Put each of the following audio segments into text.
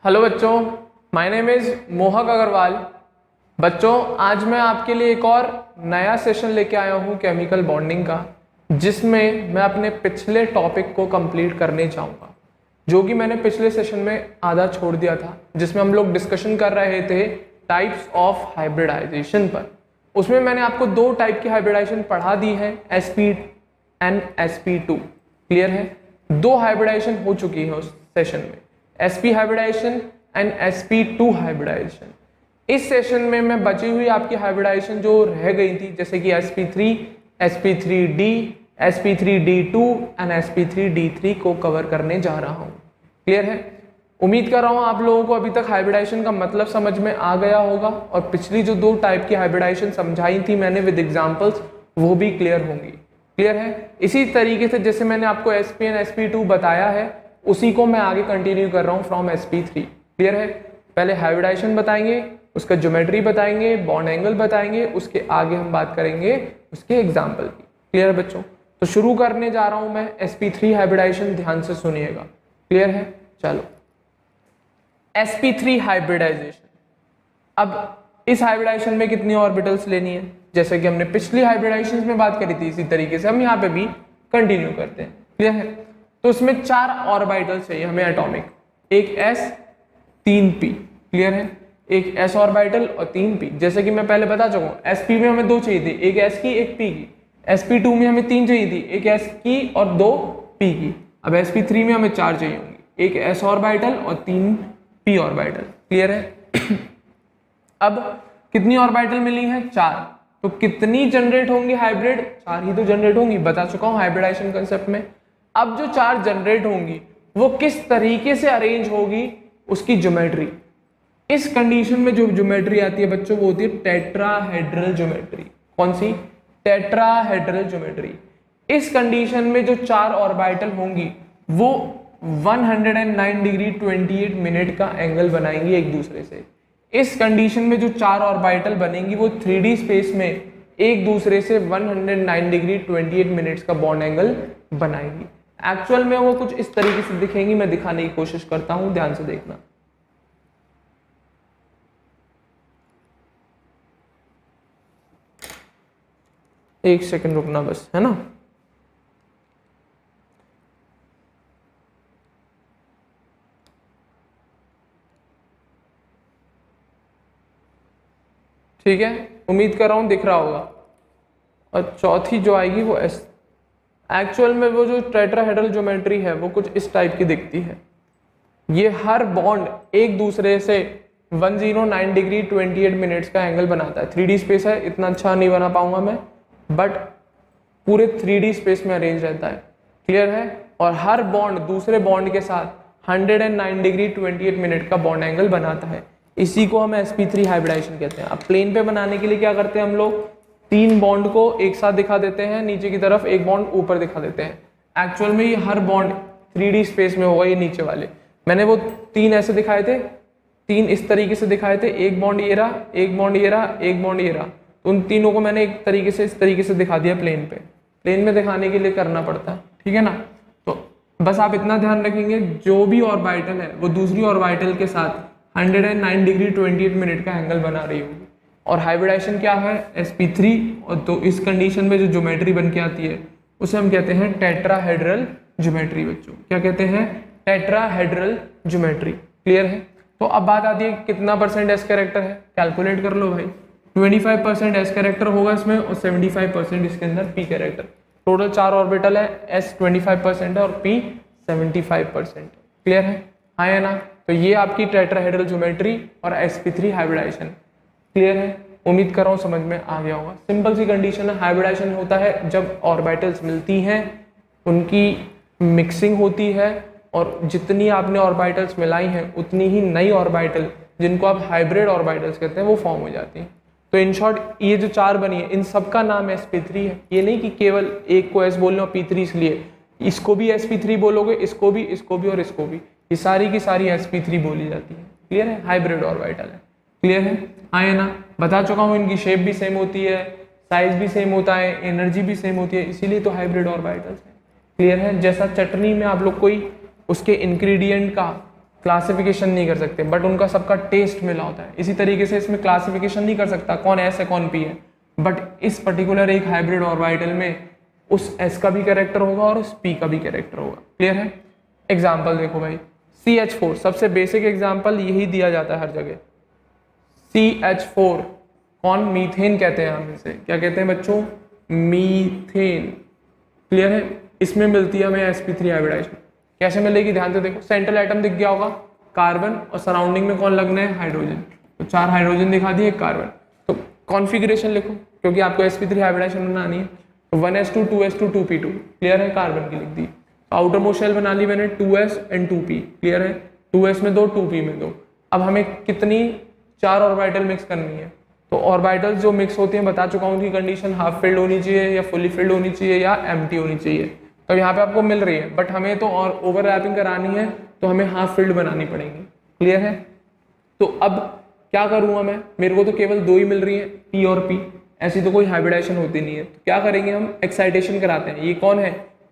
Hello बच्चों, my name is मोहक अग्रवाल। बच्चों, आज मैं आपके लिए एक और नया सेशन लेके आया हूँ केमिकल बॉन्डिंग का, जिसमें मैं अपने पिछले टॉपिक को कंप्लीट करने चाहूँगा, जो कि मैंने पिछले सेशन में आधा छोड़ दिया था, जिसमें हम लोग डिस्कशन कर रहे थे टाइप्स ऑफ हाइब्रिडाइजेशन पर। उसमें मैंने आपको दो टाइप की हाइब्रिडाइजेशन पढ़ा दी है, sp एंड sp2। क्लियर है? दो हाइब्रिडाइजेशन हो चुकी है उस सेशन में, sp hybridization and sp2 hybridization. इस सेशन में मैं बची हुई आपकी हाइब्रिडाइजेशन जो रह गई थी, जैसे कि sp3, sp3d, sp3d2 and sp3d3 को कवर करने जा रहा हूँ। क्लियर है? उम्मीद कर रहा हूँ आप लोगों को अभी तक हाइब्रिडाइजेशन का मतलब समझ में आ गया होगा, और पिछली जो दो टाइप की हाइब्रिडाइजेशन समझाई थी मैंने विद एग्जांपल्स, वो भी क्लियर होंगी। क्लियर है? इसी तरीके से जैसे मैंने आपको sp एंड sp2 बताया है, उसी को मैं आगे कंटिन्यू कर रहा हूँ फ्रॉम sp3। क्लियर है? पहले हाइब्रिडाइजेशन बताएंगे, उसका ज्योमेट्री बताएंगे, बॉन्ड एंगल बताएंगे, उसके आगे हम बात करेंगे उसके एग्जाम्पल की। क्लियर है बच्चों? तो शुरू करने जा रहा हूँ मैं sp3 हाइब्रिडाइजेशन, ध्यान से सुनिएगा। क्लियर है? चलो, sp3 हाइब्रिडाइजेशन। अब इस हाइब्रिडाइजेशन में कितनी ऑर्बिटल्स लेनी है, जैसे कि हमने पिछली हाइब्रिडाइजेशन में बात करी थी, इसी तरीके से हम यहाँ पे भी कंटिन्यू करते हैं। क्लियर है? तो इसमें 4 ऑर्बिटल्स चाहिए हमें एटॉमिक, एक s 3 p। क्लियर है? एक s ऑर्बिटल और 3 p। जैसे कि मैं पहले बता चुका हूँ, sp में हमें 2 चाहिए थी, एक s की एक p की। sp2 में हमें 3 चाहिए थी, एक s की और 2 p की। अब sp3 में हमें 4 चाहिए होंगी, एक s ऑर्बिटल और 3 p ऑर्बिटल। क्लियर है? अब कितनी ऑर्बिटल मिली है? 4। तो कितनी जनरेट होंगी हाइब्रिड? 4 ही तो जनरेट होंगी, बता चुका हूं हाइब्रिडाइजेशन कंसेप्ट में। अब जो 4 जनरेट होंगी वो किस तरीके से अरेंज होगी, उसकी ज्योमेट्री। इस कंडीशन में जो ज्योमेट्री आती है बच्चों, वो होती है टेट्राहेड्रल ज्योमेट्री। कौन सी? Tetrahedral geometry. इस कंडीशन में जो 4 ऑर्बिटल होंगी वो 109 डिग्री 28 मिनट का एंगल बनाएंगी एक दूसरे से। इस कंडीशन में जो 4 ऑर्बिटल बनेंगी वो 3D स्पेस में एक दूसरे से 109 डिग्री 28 मिनट्स का बॉन्ड एंगल बनाएंगी। एक्चुअल में वो कुछ इस तरीके से दिखेंगी, मैं दिखाने की कोशिश करता हूं, ध्यान से देखना। एक सेकंड रुकना बस, है ना। ठीक है, उम्मीद कर रहा हूं दिख रहा होगा। और चौथी जो आएगी वो एस। एक्चुअल में वो जो टेट्राहेड्रल ज्योमेट्री है वो कुछ इस टाइप की दिखती है। ये हर बॉन्ड एक दूसरे से 109 डिग्री 28 मिनट्स का एंगल बनाता है। 3D स्पेस है, इतना अच्छा नहीं बना पाऊंगा मैं, बट पूरे 3D स्पेस में अरेंज रहता है। क्लियर है? और हर बॉन्ड दूसरे बॉन्ड के साथ 109 डिग्री 28 मिनट का बॉन्ड एंगल बनाता है। इसी को हम sp3 हाइब्रिडाइजेशन कहते हैं। अब प्लेन पे बनाने के लिए क्या करते हैं हम लोग, 3 बॉन्ड को एक साथ दिखा देते हैं, नीचे की तरफ एक बॉन्ड ऊपर दिखा देते हैं। एक्चुअल में ये हर बॉन्ड 3D स्पेस में होगा। ये नीचे वाले मैंने वो 3 ऐसे दिखाए थे, 3 इस तरीके से दिखाए थे, एक बॉन्ड ये रहा, एक बॉन्ड ये रहा, एक बॉन्ड ये रहा। तो उन तीनों को मैंने एक तरीके से इस तरीके से दिखा दिया प्लेन पे। प्लेन में दिखाने के लिए करना पड़ता है, ठीक है ना। तो बस आप इतना ध्यान रखेंगे, जो भी ऑर्बिटल है वो दूसरी ऑर्बिटल के साथ 109 डिग्री 28 मिनट का एंगल बना रही होगी। और हाइब्रिडाइजेशन क्या है? sp3। और तो इस कंडीशन में जो ज्योमेट्री बन के आती है उसे हम कहते हैं टेट्राहेड्रल ज्योमेट्री। बच्चों क्या कहते हैं? Tetrahedral geometry. क्लियर है? तो अब बात आती है कितना परसेंट एस कैरेक्टर है, कैलकुलेट कर लो भाई। 25% एस कैरेक्टर होगा इसमें और 75% इसके अंदर पी कैरेक्टर। टोटल 4 ऑर्बिटल है, एस 25% है और पी 75%। क्लियर है? हाँ या ना? तो ये आपकी टेट्राहेड्रल ज्योमेट्री और sp3 हाइब्रिडाइजेशन। क्लियर है? उम्मीद कर रहा हूँ समझ में आ गया होगा। सिंपल सी कंडीशन है। हाइब्रिडाइजेशन होता है जब ऑर्बिटल्स मिलती हैं, उनकी मिक्सिंग होती है, और जितनी आपने ऑर्बिटल्स मिलाई हैं उतनी ही नई ऑर्बिटल, जिनको आप हाइब्रिड ऑर्बिटल्स कहते हैं, वो फॉर्म हो जाती हैं। तो इन शॉर्ट ये जो 4 बनी है, इन सबका नाम sp3 है। ये नहीं कि केवल एक को s बोलना और p3 इसलिए, इसको भी sp3 बोलोगे, इसको भी और इसको भी, ये सारी की सारी sp3 बोली जाती है। क्लियर है? हाइब्रिड ऑर्बिटल है। क्लियर है? हाँ या ना? बता चुका हूँ, इनकी शेप भी सेम होती है, साइज भी सेम होता है, एनर्जी भी सेम होती है, इसीलिए तो हाइब्रिड ऑर्बिटल्स है। क्लियर है? जैसा चटनी में आप लोग कोई उसके इंग्रेडिएंट का क्लासिफिकेशन नहीं कर सकते, बट उनका सबका टेस्ट मिला होता है। इसी तरीके से इसमें क्लासिफिकेशन नहीं कर सकता कौन एस है कौन पी है, बट इस पर्टिकुलर एक हाइब्रिड ऑर्बिटल में उस एस का भी कैरेक्टर होगा और उस पी का भी कैरेक्टर होगा। क्लियर है? एग्जाम्पल देखो भाई, CH4 सबसे बेसिक एग्जाम्पल यही दिया जाता है हर जगह। CH4 कौन? मीथेन कहते हैं हम इसे। क्या कहते हैं बच्चों? मीथेन। क्लियर है? इसमें मिलती है हमें sp3 हाइब्रिडाइजेशन। कैसे मिलेगी? ध्यान से देखो, सेंट्रल एटम दिख गया होगा कार्बन, और सराउंडिंग में कौन लगना है? हाइड्रोजन। तो 4 हाइड्रोजन दिखा दिए, कार्बन। तो कॉन्फ़िगरेशन लिखो, क्योंकि आपको sp3 हाइब्रिडाइजेशन बनानी है। तो 1s2 2s2 2p2। क्लियर है? कार्बन की लिख दी। आउटर मोस्ट शेल बना ली मैंने 2s एंड 2p। क्लियर है? 2s में 2 2p में 2। अब हमें कितनी? 4 ऑर्बिटल मिक्स करनी है। तो ऑर्बिटल्स जो मिक्स होती हैं बता चुका हूँ उनकी कंडीशन हाफ फिल्ड होनी चाहिए या फुली फिल्ड होनी चाहिए या एम्प्टी होनी चाहिए। तो यहाँ पे आपको मिल रही है, बट हमें तो और ओवरलैपिंग करानी है तो हमें हाफ फिल्ड बनानी पड़ेगी। क्लियर है? तो अब क्या करूँगा मैं? मेरे को तो केवल 2 ही मिल रही है, P और P। ऐसी तो कोई हाइब्रिडाइजेशन होती नहीं है। तो क्या करेंगे हम? एक्साइटेशन कराते हैं। ये कौन है?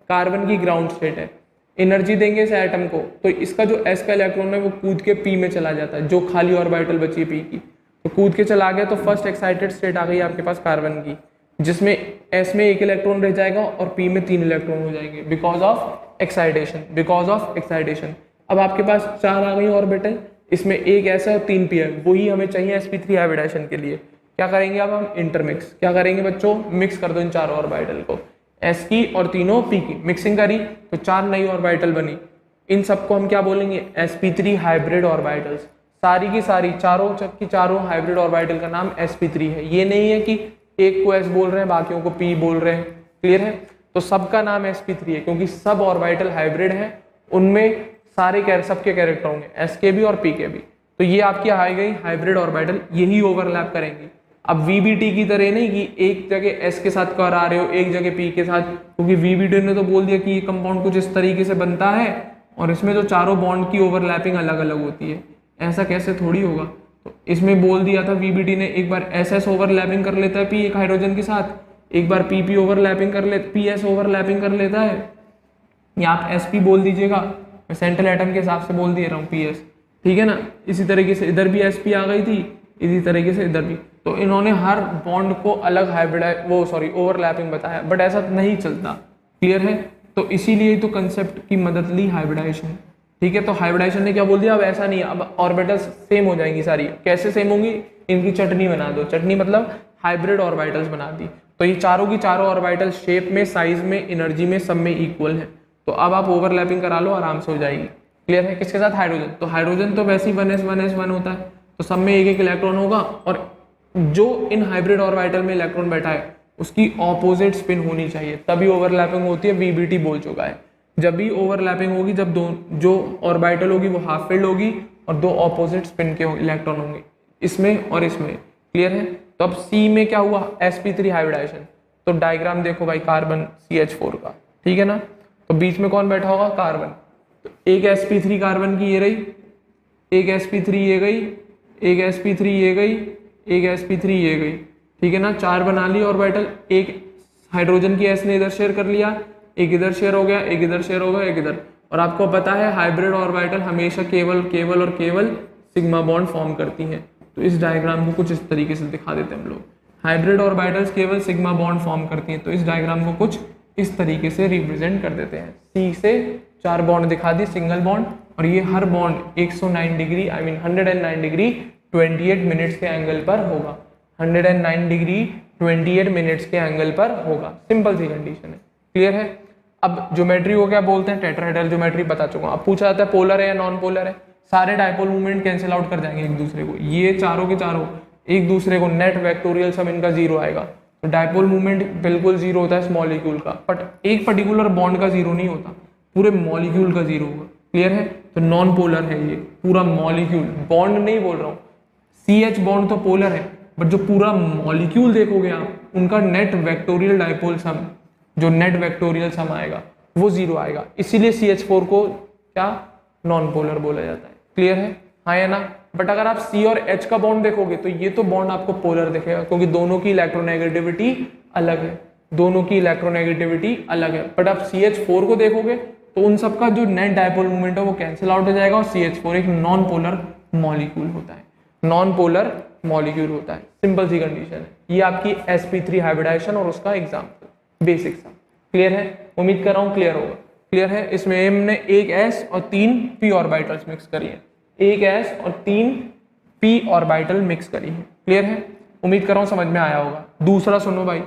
कार्बन की ग्राउंड स्टेट है। एनर्जी देंगे इस एटम को, तो इसका जो S का इलेक्ट्रॉन है वो कूद के P में चला जाता है, जो खाली ऑर्बिटल बची है P की, तो कूद के चला गया। तो फर्स्ट एक्साइटेड स्टेट आ गई आपके पास कार्बन की, जिसमें S में 1 इलेक्ट्रॉन रह जाएगा और P में 3 इलेक्ट्रॉन हो जाएंगे because of excitation. Because of excitation. अब आपके पास 4 आ गई ऑर्बिटल, इसमें 1 S है और 3 P है, वही हमें चाहिए sp3 हाइब्रिडाइजेशन के लिए। क्या करेंगे अब हम? इंटरमिक्स। क्या करेंगे बच्चों? मिक्स कर दो इन 4 ऑर्बिटल को, S की और तीनों P की। मिक्सिंग करी तो 4 नई ऑर्बिटल बनी। इन सबको हम क्या बोलेंगे? sp3 hybrid orbitals. सारी की सारी चारों हाइब्रिड ऑर्बिटल का नाम sp3 है। ये नहीं है कि एक को S बोल रहे हैं बाकियों को P बोल रहे हैं। क्लियर है? तो सबका नाम sp3 है, क्योंकि सब ऑर्बिटल हाइब्रिड है, उनमें सारे सबके कैरेक्टर होंगे, S के भी और P के भी। तो ये आपकी आ गई हाइब्रिड ऑर्बिटल, यही ओवरलैप करेंगी। अब VBT की तरह नहीं कि एक जगह S के साथ करा रहे हो एक जगह P के साथ, क्योंकि VBT ने तो बोल दिया कि ये कंपाउंड कुछ इस तरीके से बनता है और इसमें जो चारों बॉन्ड की ओवरलैपिंग अलग अलग होती है। ऐसा कैसे थोड़ी होगा। तो इसमें बोल दिया था VBT ने, एक बार SS ओवरलैपिंग कर लेता है P एक हाइड्रोजन के साथ, एक बार PP ओवरलैपिंग कर ले, PS ओवरलैपिंग कर लेता है, या आप SP बोल दीजिएगा, मैं सेंट्रल एटम के हिसाब से बोल दे रहा हूँ PS। ठीक है ना? इसी तरीके से इधर भी SP आ गई थी, इसी तरीके से इधर भी। तो इन्होंने हर बॉन्ड को अलग हाइब्रिड ओवरलैपिंग बताया, बट ऐसा नहीं चलता। क्लियर है? तो इसीलिए तो कंसेप्ट की मदद ली हाइब्रिडाइजेशन। ठीक है? तो हाइब्रिडाइजेशन ने क्या बोल दिया? अब ऐसा नहीं है, अब ऑर्बिटल्स सेम हो जाएंगी सारी। कैसे सेम होंगी? इनकी चटनी बना दो। चटनी मतलब हाइब्रिड ऑर्बिटल्स बना दी। तो ये चारों की चारों ऑर्बिटल शेप में, साइज में, एनर्जी में, सब में इक्वल है। तो अब आप ओवरलैपिंग करा लो, आराम से हो जाएगी। क्लियर है? किसके साथ? हाइड्रोजन। तो हाइड्रोजन तो वैसे ही 1s1 होता है, तो सब में 1 इलेक्ट्रॉन होगा, और जो इन हाइब्रिड ऑर्बिटल में इलेक्ट्रॉन बैठा है उसकी ऑपोजिट स्पिन होनी चाहिए, तभी ओवरलैपिंग होती है। VBT बोल चुका है। जब भी ओवरलैपिंग होगी जब जो ऑर्बिटल होगी वो हाफ फिल्ड होगी और 2 ऑपोजिट स्पिन के इलेक्ट्रॉन होंगे, इसमें और इसमें। क्लियर है? तो अब C में क्या हुआ? sp3 hybridisation. तो डायग्राम देखो भाई कार्बन CH4 का। ठीक है ना? तो बीच में कौन बैठा होगा? कार्बन। तो एक sp3 कार्बन की ये रही, एक sp3 ये गई, एक sp3 ये गई, एक sp3 ये गई। ठीक है ना? 4 बना ली ऑर्बिटल। एक हाइड्रोजन की S ने इधर शेयर कर लिया, एक इधर शेयर हो गया, एक इधर शेयर हो गया, एक इधर। और आपको पता है हाइब्रिड ऑर्बिटल हमेशा केवल और केवल सिग्मा बॉन्ड फॉर्म करती हैं। तो इस डायग्राम को कुछ इस तरीके से दिखा देते हैं हम लोग। हाइब्रिड ऑर्बिटल्स केवल सिग्मा बॉन्ड फॉर्म करती हैं, तो इस डायग्राम को कुछ इस तरीके से रिप्रेजेंट कर देते हैं। C से 4 बॉन्ड दिखा दी, सिंगल बॉन्ड, और ये हर बॉन्ड 109 डिग्री 109 डिग्री 28 मिनट्स के एंगल पर होगा। 109 डिग्री 28 मिनट्स के एंगल पर होगा। सिंपल सी कंडीशन है। क्लियर है? अब ज्योमेट्री को क्या बोलते हैं? टेट्राहेड्रल ज्योमेट्री बता चुका हूं। अब पूछा जाता है पोलर है या नॉन पोलर है। सारे डायपोल मूवमेंट कैंसिल आउट कर जाएंगे एक दूसरे को। ये चारों के चारों एक दूसरे को, नेट वेक्टोरियल सम इनका 0 आएगा। तो डायपोल मूवमेंट बिल्कुल 0 होता है मॉलिक्यूल का, बट एक पर्टिकुलर बॉन्ड का 0 नहीं होता, पूरे मॉलिक्यूल का 0 होगा। क्लियर है? तो नॉन पोलर है ये पूरा मॉलिक्यूल, बॉन्ड नहीं बोल रहा हूँ। CH बॉन्ड तो पोलर है, बट जो पूरा मॉलिक्यूल देखोगे आप, उनका नेट वेक्टोरियल डायपोल सम, जो नेट वेक्टोरियल सम आएगा वो 0 आएगा। इसीलिए CH4 को क्या नॉन पोलर बोला जाता है। क्लियर है? हाँ या ना? बट अगर आप C और H का बॉन्ड देखोगे तो ये तो बॉन्ड आपको पोलर दिखेगा, क्योंकि दोनों की इलेक्ट्रोनेगेटिविटी अलग है, दोनों की इलेक्ट्रोनेगेटिविटी अलग है। बट आप CH4 को देखोगे तो उन सब का जो नेट डायपोल मोमेंट है वो कैंसिल आउट हो जाएगा और CH4 एक नॉन पोलर मॉलिक्यूल होता है, नॉन पोलर मॉलिक्यूल होता है। सिंपल सी कंडीशन है। ये आपकी sp3 हाइब्रिडाइजेशन और उसका एग्जाम्पल बेसिक सा क्लियर है, उम्मीद कर रहा हूँ क्लियर होगा। क्लियर है, इसमें हमने एक s और 3 p ऑर्बिटल्स मिक्स करी है, एक s और 3 p ऑर्बिटल मिक्स करी है। क्लियर है, उम्मीद कर रहा हूँ समझ में आया होगा। दूसरा सुनो भाई,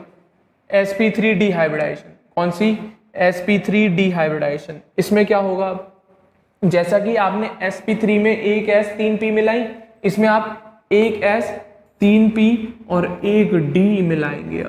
sp3 डिहाइब्रिडाइजेशन। कौन सी? sp3 डिहाइब्रिडाइजेशन। इसमें क्या होगा, जैसा कि आपने sp3 में एक s 3 p मिलाई, इसमें आप एक s 3 p और एक d मिलाएंगे।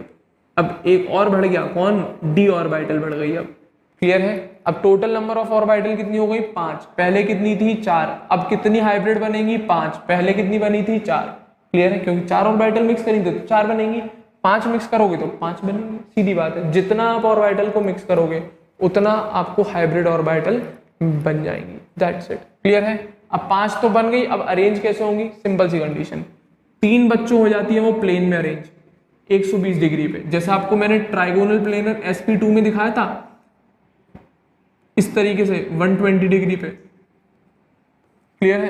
अब एक और बढ़ गया, कौन? d ऑर्बिटल बढ़ गई। अब क्लियर है, अब टोटल नंबर ऑफ ऑर्बिटल कितनी हो गई? 5। पहले कितनी थी? 4। अब कितनी हाइब्रिड बनेगी? 5। पहले कितनी बनी थी? 4। क्लियर है, क्योंकि 4 ऑर्बिटल मिक्स करेंगे तो 4 बनेंगी, 5 मिक्स करोगे तो 5 बनेंगे। सीधी बात है, जितना आप ऑर्बिटल को मिक्स करोगे उतना आपको हाइब्रिड ऑर्बिटल बन जाएंगी। That's it. क्लियर है, अब 5 तो बन गई, अब अरेंज कैसे होंगी? सिंपल सी कंडीशन, 3 बच्चों हो जाती है वो प्लेन में अरेंज 120 डिग्री पे। जैसा आपको मैंने ट्राइगोनल प्लेनर sp2 में दिखाया था, इस तरीके से 120 डिग्री पे। क्लियर है,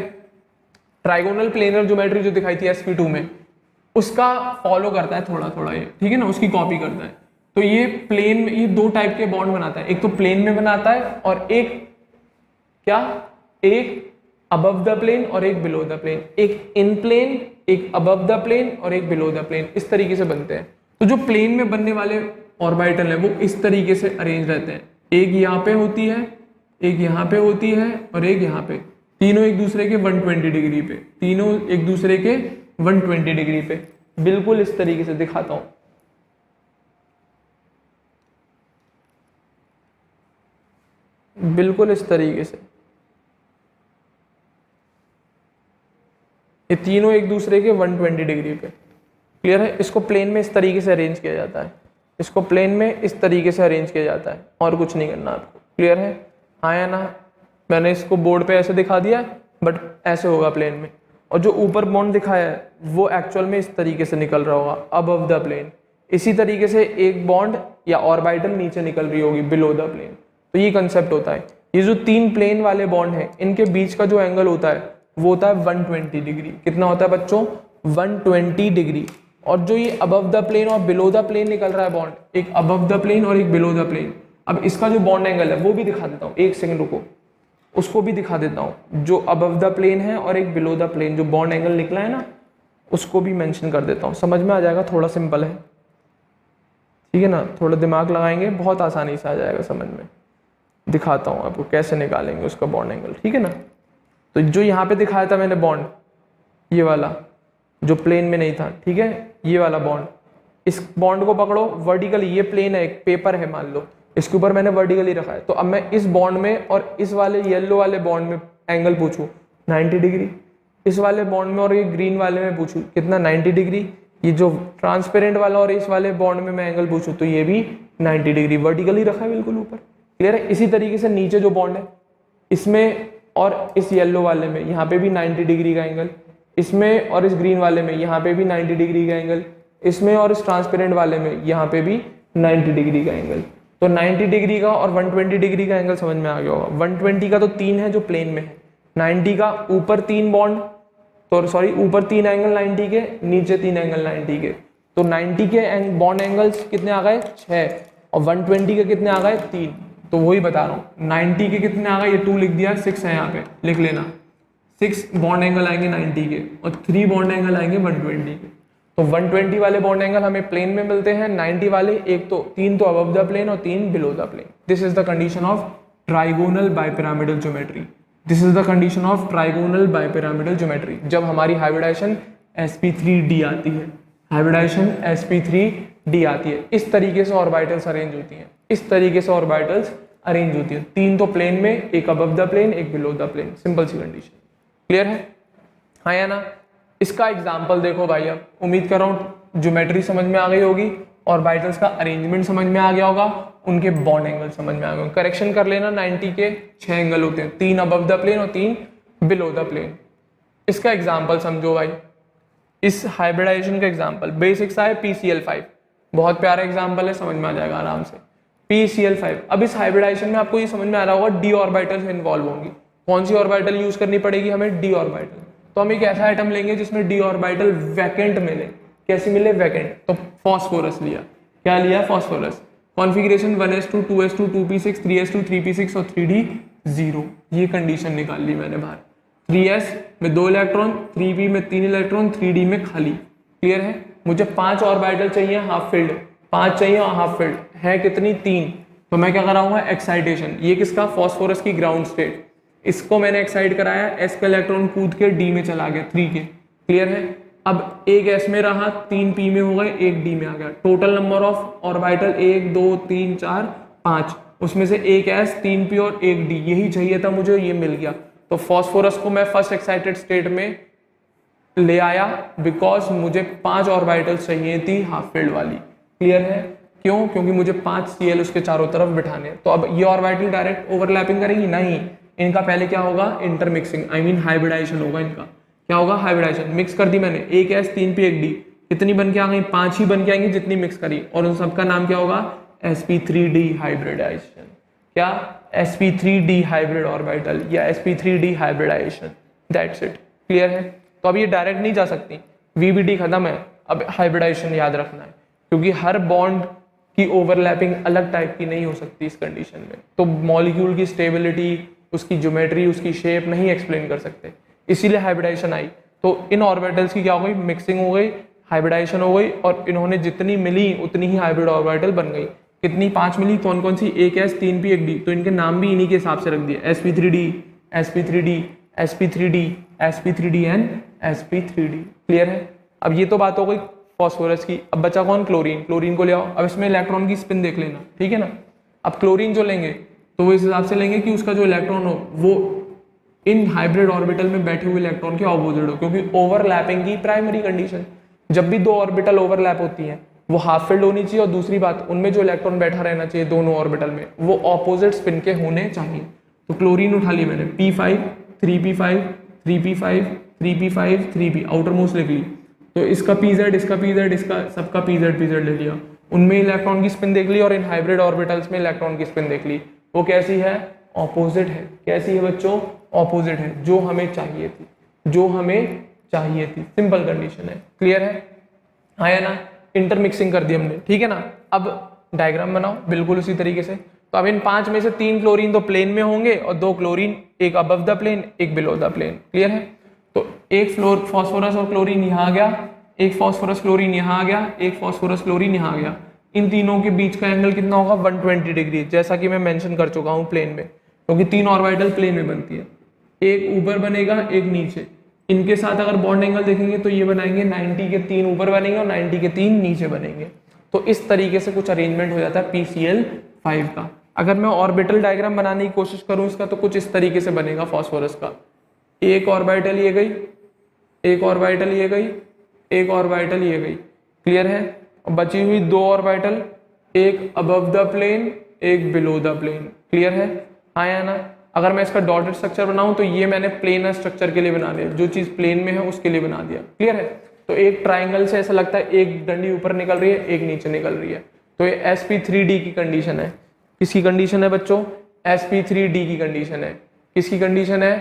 ट्राइगोनल प्लेनर ज्योमेट्री जो दिखाई थी sp2 में, उसका फॉलो करता है थोड़ा थोड़ा ये, ठीक है ना, उसकी कॉपी करता है। तो ये प्लेन में, ये 2 टाइप के बॉन्ड बनाता है, एक तो प्लेन में बनाता है और एक क्या, एक अबव द प्लेन और एक बिलो द प्लेन, एक इन प्लेन, एक अबव द प्लेन और एक बिलो द प्लेन, इस तरीके से बनते हैं। तो जो प्लेन में बनने वाले ऑर्बिटल है वो इस तरीके से अरेंज रहते हैं, एक यहाँ पे होती है, एक यहाँ पे होती है और एक यहाँ पे, तीनों एक दूसरे के 120 डिग्री पे, तीनों एक दूसरे के 120 डिग्री पे। बिल्कुल इस तरीके से दिखाता हूं, बिल्कुल इस तरीके से, ये तीनों एक दूसरे के 120 डिग्री पे। क्लियर है, इसको प्लेन में इस तरीके से अरेंज किया जाता है, इसको प्लेन में इस तरीके से अरेंज किया जाता है, और कुछ नहीं करना आपको। क्लियर है, हाँ या ना? मैंने इसको बोर्ड पे ऐसे दिखा दिया, बट ऐसे होगा प्लेन में, और जो ऊपर बॉन्ड दिखाया है वो एक्चुअल में इस तरीके से निकल रहा होगा अबव द प्लेन। इसी तरीके से एक बॉन्ड या ऑर्बिटल नीचे निकल रही होगी बिलो द प्लेन। तो ये कंसेप्ट होता है। ये जो 3 प्लेन वाले बॉन्ड हैं, इनके बीच का जो एंगल होता है वो होता है 120 डिग्री। कितना होता है बच्चों? 120 डिग्री। और जो ये अबव द प्लेन और बिलो द प्लेन निकल रहा है बॉन्ड, एक अबव द प्लेन और एक बिलो द प्लेन। अब इसका जो बॉन्ड एंगल है वो भी दिखा देता हूँ, एक सेकंड रुको, उसको भी दिखा देता हूँ। जो अबव द प्लेन है और एक बिलो द प्लेन जो बॉन्ड एंगल निकला है ना, उसको भी मेंशन कर देता हूँ, समझ में आ जाएगा। थोड़ा सिंपल है, ठीक है ना, थोड़ा दिमाग लगाएंगे बहुत आसानी से आ जाएगा समझ में। दिखाता हूँ आपको कैसे निकालेंगे उसका बॉन्ड एंगल, ठीक है ना। तो जो यहाँ पे दिखाया था मैंने बॉन्ड, ये वाला जो प्लेन में नहीं था, ठीक है, ये वाला बॉन्ड, इस बॉन्ड को पकड़ो वर्टिकली, ये प्लेन है, एक पेपर है मान लो, इसके ऊपर मैंने वर्टिकली रखा है। तो अब मैं इस बॉन्ड में और इस वाले येलो वाले बॉन्ड में एंगल पूछूं 90 डिग्री, इस वाले बॉन्ड में और ये ग्रीन वाले में पूछूं कितना 90 डिग्री, ये जो ट्रांसपेरेंट वाला और इस वाले बॉन्ड में मैं एंगल पूछूं तो ये भी 90 डिग्री वर्टिकली रखा है बिल्कुल ऊपर। क्लियर है। इसी तरीके से नीचे जो बॉन्ड है इसमें और इस येलो वाले में यहाँ पे भी 90 डिग्री का एंगल, इसमें और इस ग्रीन वाले में यहाँ पे भी 90 डिग्री का एंगल, इसमें और इस ट्रांसपेरेंट वाले में यहाँ पे भी 90 डिग्री का एंगल। तो 90 डिग्री का और 120 डिग्री का एंगल समझ में आ गया होगा। 120 का तो 3 है जो प्लेन में है, 90 का ऊपर 3 बॉन्ड, तो सॉरी ऊपर 3 एंगल 90 के, नीचे 3 एंगल 90 के। तो 90 के बॉन्ड एंगल्स कितने आ गए? 6, और 120 के कितने आ गए? 3। तो वही बता रहा हूँ, 90 के कितने आ गए, ये 2 लिख दिया, 6 है यहाँ पे, लिख लेना। 6 बॉन्ड एंगल आएंगे 90 के और 3 बॉन्ड एंगल आएंगे 120 के। तो 120 वाले बॉन्ड एंगल हमें प्लेन में मिलते हैं, 90 वाले एक तो 3 तो अबव द प्लेन और 3 below the plane. This is the condition of trigonal bipyramidal geometry. This is the condition of trigonal bipyramidal geometry. जब हमारी हाइब्रिडाइजेशन sp3d आती है, हाइब्रिडाइजेशन sp3d आती है, इस तरीके से ऑर्बिटल्स अरेंज होती हैं, इस तरीके से ऑर्बिटल्स अरेंज होती है। 3 तो प्लेन में, एक अबव द प्लेन, एक बिलो द प्लेन, सिंपल सी कंडीशन। क्लियर है, हाँ या ना? इसका एग्जाम्पल देखो भाई, अब उम्मीद कर रहा हूँ ज्योमेट्री समझ में आ गई होगी, ऑर्बिटल्स का अरेंजमेंट समझ में आ गया होगा, उनके बॉन्ड एंगल समझ में आ गए। करेक्शन कर लेना, 90 के 6 एंगल होते हैं, 3 अबव द प्लेन और 3 बिलो द प्लेन। इसका एग्जाम्पल समझो भाई, इस हाइब्रिडाइजेशन का एग्जाम्पल बेसिक सा है, PCl5, बहुत प्यारा एग्जाम्पल है, समझ में आ जाएगा आराम से। PCl5। अब इस हाइब्रिडाइजेशन में आपको ये समझ में आ रहा होगा डी ऑर्बिटल इन्वॉल्व होंगी। कौन सी ऑर्बिटल यूज करनी पड़ेगी हमें? D orbital. तो हम एक ऐसा आइटम लेंगे जिसमें डी ऑर्बिटल वैकेंट मिले। कैसी मिले? वैकेंट। तो फास्फोरस लिया। क्या लिया? Phosphorus. Configuration 1s2 2s2 2p6 3s2 3p6 और 3d 0। ये कंडीशन निकाल ली मैंने बाहर। 3s में 2 इलेक्ट्रॉन, 3p में 3 इलेक्ट्रॉन, 3d में खाली। क्लियर है? मुझे 5 ऑर्बिटल चाहिए हाफ फिल्ड, 5 चाहिए हाफ फिल्ड है कितनी? 3। तो मैं क्या कराऊंगा? एक्साइटेशन। ये किसका? फास्फोरस की ग्राउंड स्टेट। इसको मैंने एक्साइट कराया, s का इलेक्ट्रॉन कूद के d में चला गया 3 के। क्लियर है? अब एक s में रहा, 3 p में हो गए, एक d में आ गया। टोटल नंबर ऑफ ऑर्बिटल 1 2 3 4 5, उसमें से एक s 3 p और एक d, यही चाहिए था मुझे, ये मिल गया। तो फास्फोरस को मैं फर्स्ट एक्साइटेड स्टेट में ले आया बिकॉज मुझे 5 ऑर्बिटल चाहिए थी हाफ फील्ड वाली। क्लियर है? क्यों? क्योंकि मुझे 5 Cl उसके चारों तरफ बिठाने। तो अब ये ऑर्बिटल डायरेक्ट ओवरलैपिंग करेंगी? नहीं, इनका पहले क्या होगा? इंटरमिक्सिंग, आई मीन हाइब्रिडाइजेशन होगा इनका। क्या होगा? हाइब्रिडाइजेशन। मिक्स कर दी मैंने, एक s 3 p एक d, कितनी बन के आ गई? 5 ही बन के आएंगी जितनी मिक्स करी, और उन सबका नाम क्या होगा? sp3d hybridisation. क्या? sp3d हाइब्रिड ऑर्बिटल या sp3d hybridisation. That's it. Clear है? तो अब ये डायरेक्ट नहीं जा सकती, VBD खत्म है, अब हाइब्रिडाइजेशन याद रखना है, क्योंकि हर बॉन्ड की ओवरलैपिंग अलग टाइप की नहीं हो सकती इस कंडीशन में। तो मॉलिक्यूल की स्टेबिलिटी, उसकी ज्योमेट्री, उसकी शेप नहीं एक्सप्लेन कर सकते, इसीलिए हाइब्रिडाइजेशन आई। तो इन ऑर्बिटल्स की क्या हो गई? मिक्सिंग हो गई, हाइब्रिडाइजेशन हो गई, और इन्होंने जितनी मिली उतनी ही हाइब्रिड ऑर्बिटल बन गई। कितनी? 5 मिली। कौन कौन सी? एक s 3 p एक d। तो इनके नाम भी इन्हीं के हिसाब से रख दिए, sp3d sp3d sp3d sp3d and sp3d। Clear है? अब ये तो बात हो गई फास्फोरस की। अब बचा कौन? क्लोरीन। क्लोरीन को ले आओ। अब इसमें इलेक्ट्रॉन की स्पिन देख लेना, ठीक है ना। अब क्लोरीन जो लेंगे तो वो इस हिसाब से लेंगे कि उसका जो इलेक्ट्रॉन हो वो इन हाइब्रिड ऑर्बिटल में बैठे हुए इलेक्ट्रॉन के ऑपोजिट हो, क्योंकि ओवरलैपिंग की प्राइमरी कंडीशन, जब भी 2 ऑर्बिटल ओवरलैप होती हैं वो हाफ फील्ड होनी चाहिए, और दूसरी बात उनमें जो इलेक्ट्रॉन बैठा रहना चाहिए दोनों ऑर्बिटल में वो ऑपोजिट स्पिन के होने चाहिए। तो क्लोरीन उठा लिया मैंने, p5 3p5 3p5 3p5 3p, outer most लिख ली। तो इसका pz, इसका pz, इसका सबका pz ले लिया, उनमें इलेक्ट्रॉन की स्पिन देख ली, और इन हाइब्रिड ऑर्बिटल्स में इलेक्ट्रॉन की स्पिन देख ली। वो कैसी है? ऑपोजिट है। कैसी है बच्चों? ऑपोजिट है, जो हमें चाहिए थी, जो हमें चाहिए थी। सिंपल कंडीशन है। क्लियर है? आया ना? इंटरमिक्सिंग कर दी हमने, ठीक है ना। अब डायग्राम बनाओ बिल्कुल उसी तरीके से। तो अब इन 5 में से 3 क्लोरीन तो प्लेन में होंगे और 2 क्लोरीन, एक अबव द प्लेन एक बिलो द प्लेन। क्लियर है? तो एक फास्फोरस और क्लोरीन यहाँ आ गया, एक फास्फोरस क्लोरीन यहाँ आ गया, एक फास्फोरस क्लोरीन यहाँ आ गया। इन तीनों के बीच का एंगल कितना होगा? 120 डिग्री, जैसा कि मैं मेंशन कर चुका हूँ प्लेन में, क्योंकि 3 ऑर्बिटल प्लेन में बनती है, एक ऊपर बनेगा एक नीचे। इनके साथ अगर बॉन्ड एंगल देखेंगे तो ये बनाएंगे 90 के 3 ऊपर बनेंगे और 90 के 3 नीचे बनेंगे। तो इस तरीके से कुछ अरेंजमेंट हो जाता है PCl5 का। अगर मैं ऑर्बिटल डायग्राम बनाने की कोशिश करूं इसका, तो कुछ इस तरीके से बनेगा फास्फोरस का। एक ऑर्बिटल ये गई, एक ऑर्बिटल ये गई, एक ऑर्बिटल ये गई। क्लियर है? बची हुई 2 ऑर्बिटल, एक अबव द प्लेन एक बिलो द प्लेन। क्लियर है? आया ना? अगर मैं इसका डॉटेड स्ट्रक्चर बनाऊं तो ये मैंने प्लेनर स्ट्रक्चर के लिए बना दिया, जो चीज प्लेन में है उसके लिए बना दिया। क्लियर है? तो एक ट्राइंगल से ऐसा लगता है एक डंडी ऊपर निकल रही है एक नीचे निकल रही है, तो ये sp3d की कंडीशन है। किसकी कंडीशन है बच्चों? sp3d की कंडीशन है। किसकी कंडीशन है?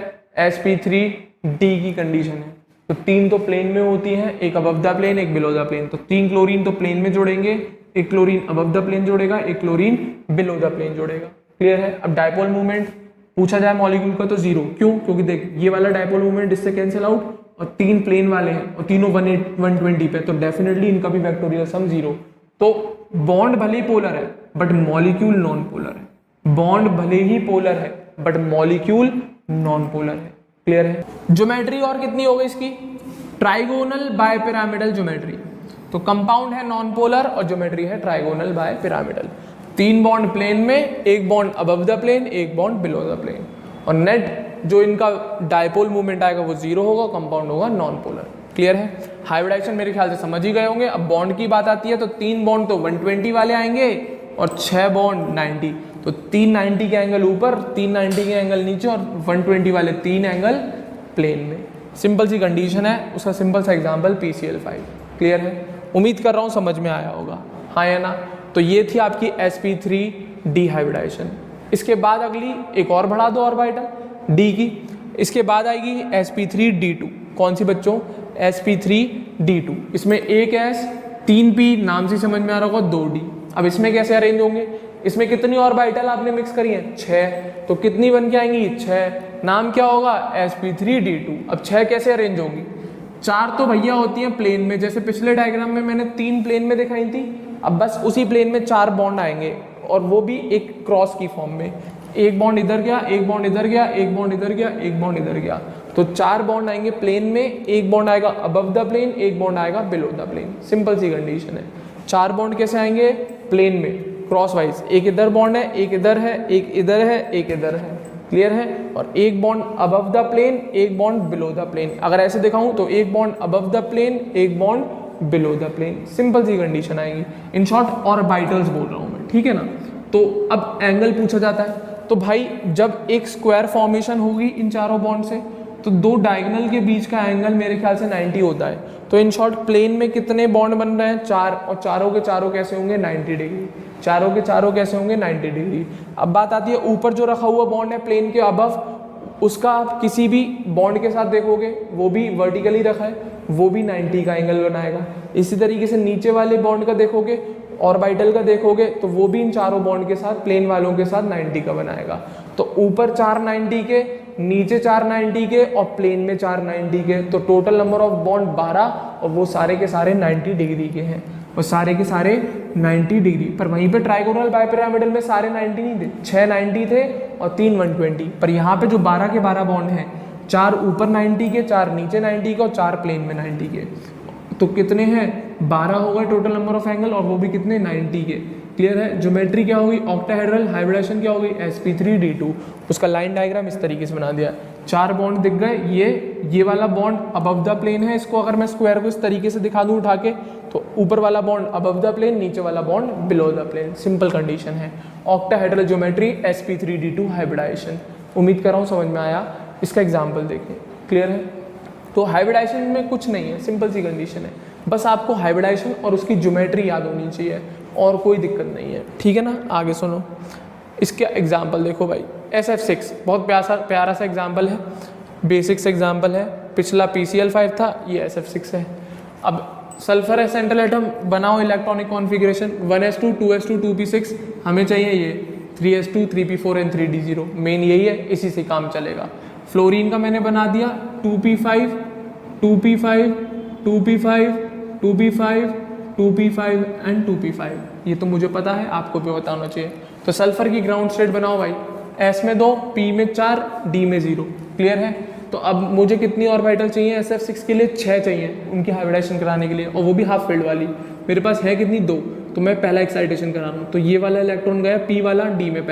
sp3d की कंडीशन है। तो 3 तो प्लेन में होती हैं, एक अबव द प्लेन एक बिलो द प्लेन। तो 3 क्लोरीन तो प्लेन में जोड़ेंगे, एक क्लोरीन अबव द प्लेन जोड़ेगा, एक क्लोरीन बिलो द प्लेन जोड़ेगा। क्लियर है? अब डायपोल मूवमेंट पूछा जाए मॉलिक्यूल का तो 0। क्यों? क्योंकि देख ये वाला डायपोल मूवमेंट इससे कैंसिल आउट, और 3 प्लेन वाले हैं और तीनों 120 पे, तो डेफिनेटली इनका भी वेक्टोरियल सम 0। तो बॉन्ड भले ही पोलर है बट मॉलिक्यूल नॉन पोलर है। बॉन्ड भले ही पोलर है बट मॉलिक्यूल नॉन पोलर है। क्लियर है? ज्योमेट्री और कितनी हो गई इसकी? Trigonal bipyramidal geometry. तो कंपाउंड है नॉन पोलर और ज्योमेट्री है trigonal bipyramidal. 3 bond plane में, एक बॉन्ड अबव द प्लेन एक बॉन्ड बिलो द प्लेन, और नेट जो इनका डायपोल मूवमेंट आएगा वो 0 होगा, कंपाउंड होगा नॉन पोलर। क्लियर है? हाइब्रिडाइजेशन मेरे ख्याल से समझ ही गए होंगे। अब बॉन्ड की बात आती है तो 3 बॉन्ड तो 120 वाले आएंगे और 6 बॉन्ड 90। तो 3 90 के एंगल ऊपर, 3 90 के एंगल नीचे, और 120 वाले 3 एंगल प्लेन में। सिंपल सी कंडीशन है, उसका सिंपल सा एग्जाम्पल PCl5। क्लियर है? उम्मीद कर रहा हूँ समझ में आया होगा। हाँ या ना? तो ये थी आपकी sp3 डी हाइब्रिडाइजेशन। इसके बाद अगली एक और बढ़ा दो ऑर्बिटल डी की, इसके बाद आएगी sp3d2। कौन सी बच्चों? sp3d2। इसमें एक s 3p, नाम से समझ में आ रहा होगा 2d। अब इसमें कैसे अरेंज होंगे? इसमें कितनी ऑर्बिटल आपने मिक्स करी है? 6। तो कितनी बन के आएंगी? 6। नाम क्या होगा? sp3d2। अब 6 कैसे अरेंज होंगी? 4 तो भैया होती हैं प्लेन में, जैसे पिछले डायग्राम में मैंने 3 प्लेन में दिखाई थी, अब बस उसी प्लेन में 4 बॉन्ड आएंगे, और वो भी एक क्रॉस की फॉर्म में। एक बॉन्ड इधर गया, एक बॉन्ड इधर गया, एक बॉन्ड इधर गया, एक बॉन्ड इधर गया, तो 4 बॉन्ड आएंगे प्लेन में। एक बॉन्ड आएगा अबव द प्लेन, एक बॉन्ड आएगा बिलो द प्लेन। सिंपल सी कंडीशन है। 4 बॉन्ड कैसे आएंगे? प्लेन में क्रॉस वाइज। एक इधर बॉन्ड है, एक इधर है, एक इधर है, एक इधर है। क्लियर है? और एक बॉन्ड अबव द प्लेन, एक बॉन्ड बिलो द प्लेन। अगर ऐसे दिखाऊं तो एक बॉन्ड अबव द प्लेन, एक bond below the plane. Simple सी कंडीशन आएगी। इन शॉर्ट ऑर्बिटल्स बोल रहा हूं मैं, ठीक है ना। तो अब एंगल पूछा जाता है, तो भाई जब एक स्क्वायर फॉर्मेशन होगी इन चारों बॉन्ड से, तो 2 डायगोनल के बीच का एंगल मेरे ख्याल से 90 होता है। तो इन शॉर्ट प्लेन में कितने बॉन्ड बन रहे हैं? 4, और चारों के चारों कैसे होंगे? 90 डिग्री। चारों के चारों कैसे होंगे? 90 डिग्री। अब बात आती है ऊपर जो रखा हुआ बॉन्ड है प्लेन के अबव, उसका आप किसी भी बॉन्ड के साथ देखोगे वो भी वर्टिकली रखा है, वो भी 90 का एंगल बनाएगा। इसी तरीके से नीचे वाले बॉन्ड का देखोगे, ऑर्बिटल का देखोगे, तो वो भी इन चारों बॉन्ड के साथ, प्लेन वालों के साथ 90 का बनाएगा। तो ऊपर 4 90 के, नीचे 4 90 के, और प्लेन में 4 90 के, तो टोटल नंबर ऑफ बॉन्ड 12, और वो सारे के सारे 90 डिग्री के हैं, और सारे के सारे 90 डिग्री। पर वहीं पे ट्राइगोनल बाइपिरामिडल में सारे 90 नहीं थे, 6 90 थे और 3 120। पर यहाँ पे जो 12 के 12 बॉन्ड हैं, 4 ऊपर 90 के, 4 नीचे 90 के, और 4 प्लेन में 90 के, तो कितने हैं? 12 हो गए टोटल नंबर ऑफ एंगल, और वो भी कितने? 90 के। क्लियर है? ज्योमेट्री क्या होगी? ऑक्टाहेड्रल। हाइब्रिडाइजेशन क्या होगी? sp3d2। उसका लाइन डायग्राम इस तरीके से बना दिया। 4 बॉन्ड दिख गए। ये वाला बॉन्ड अबव द प्लेन है, इसको अगर मैं स्क्वायर को इस तरीके से दिखा दूं उठा के, तो ऊपर वाला बॉन्ड अबव द प्लेन, नीचे वाला bond below the plane. Simple condition है। Octahedral geometry, sp3d2 hybridization. उम्मीद कर रहा हूँ समझ में आया। इसका एग्जाम्पल देखिए। क्लियर है? तो हाइब्रिडाइजेशन में कुछ नहीं है, सिंपल सी कंडीशन है। बस आपको हाइब्रिडाइजेशन और उसकी ज्योमेट्री याद होनी चाहिए, और कोई दिक्कत नहीं है। ठीक है ना? आगे सुनो। इसका एग्जाम्पल देखो भाई, SF6 बहुत प्यारा सा एग्जाम्पल है, बेसिक्स एग्जाम्पल है। पिछला PCl5 था, ये SF6 है। अब सल्फर है सेंट्रल एटम, बनाओ electronic configuration 1s2 2s2 2p6। हमें चाहिए ये 3s2 3p4 and 3d0। Main यही है, इसी से काम चलेगा। फ्लोरीन का मैंने बना दिया 2p5 2p5 2p5 2p5 2p5 and 2p5। ये तो मुझे पता है, आपको भी पता होना चाहिए। तो सल्फर की ग्राउंड स्टेट बनाओ भाई, S में 2, P में 4, D में 0। क्लियर है? तो अब मुझे कितनी ऑर्बिटल चाहिए? SF6 के लिए 6 चाहिए उनकी हाइब्रिडाइजेशन कराने के लिए, और वो भी हाफ फील्ड वाली। मेरे पास है कितनी? 2। तो मैं पहला एक्साइटेशन करा रहा हूँ। तो ये वाला इलेक्ट्रॉन गया P वाला D में,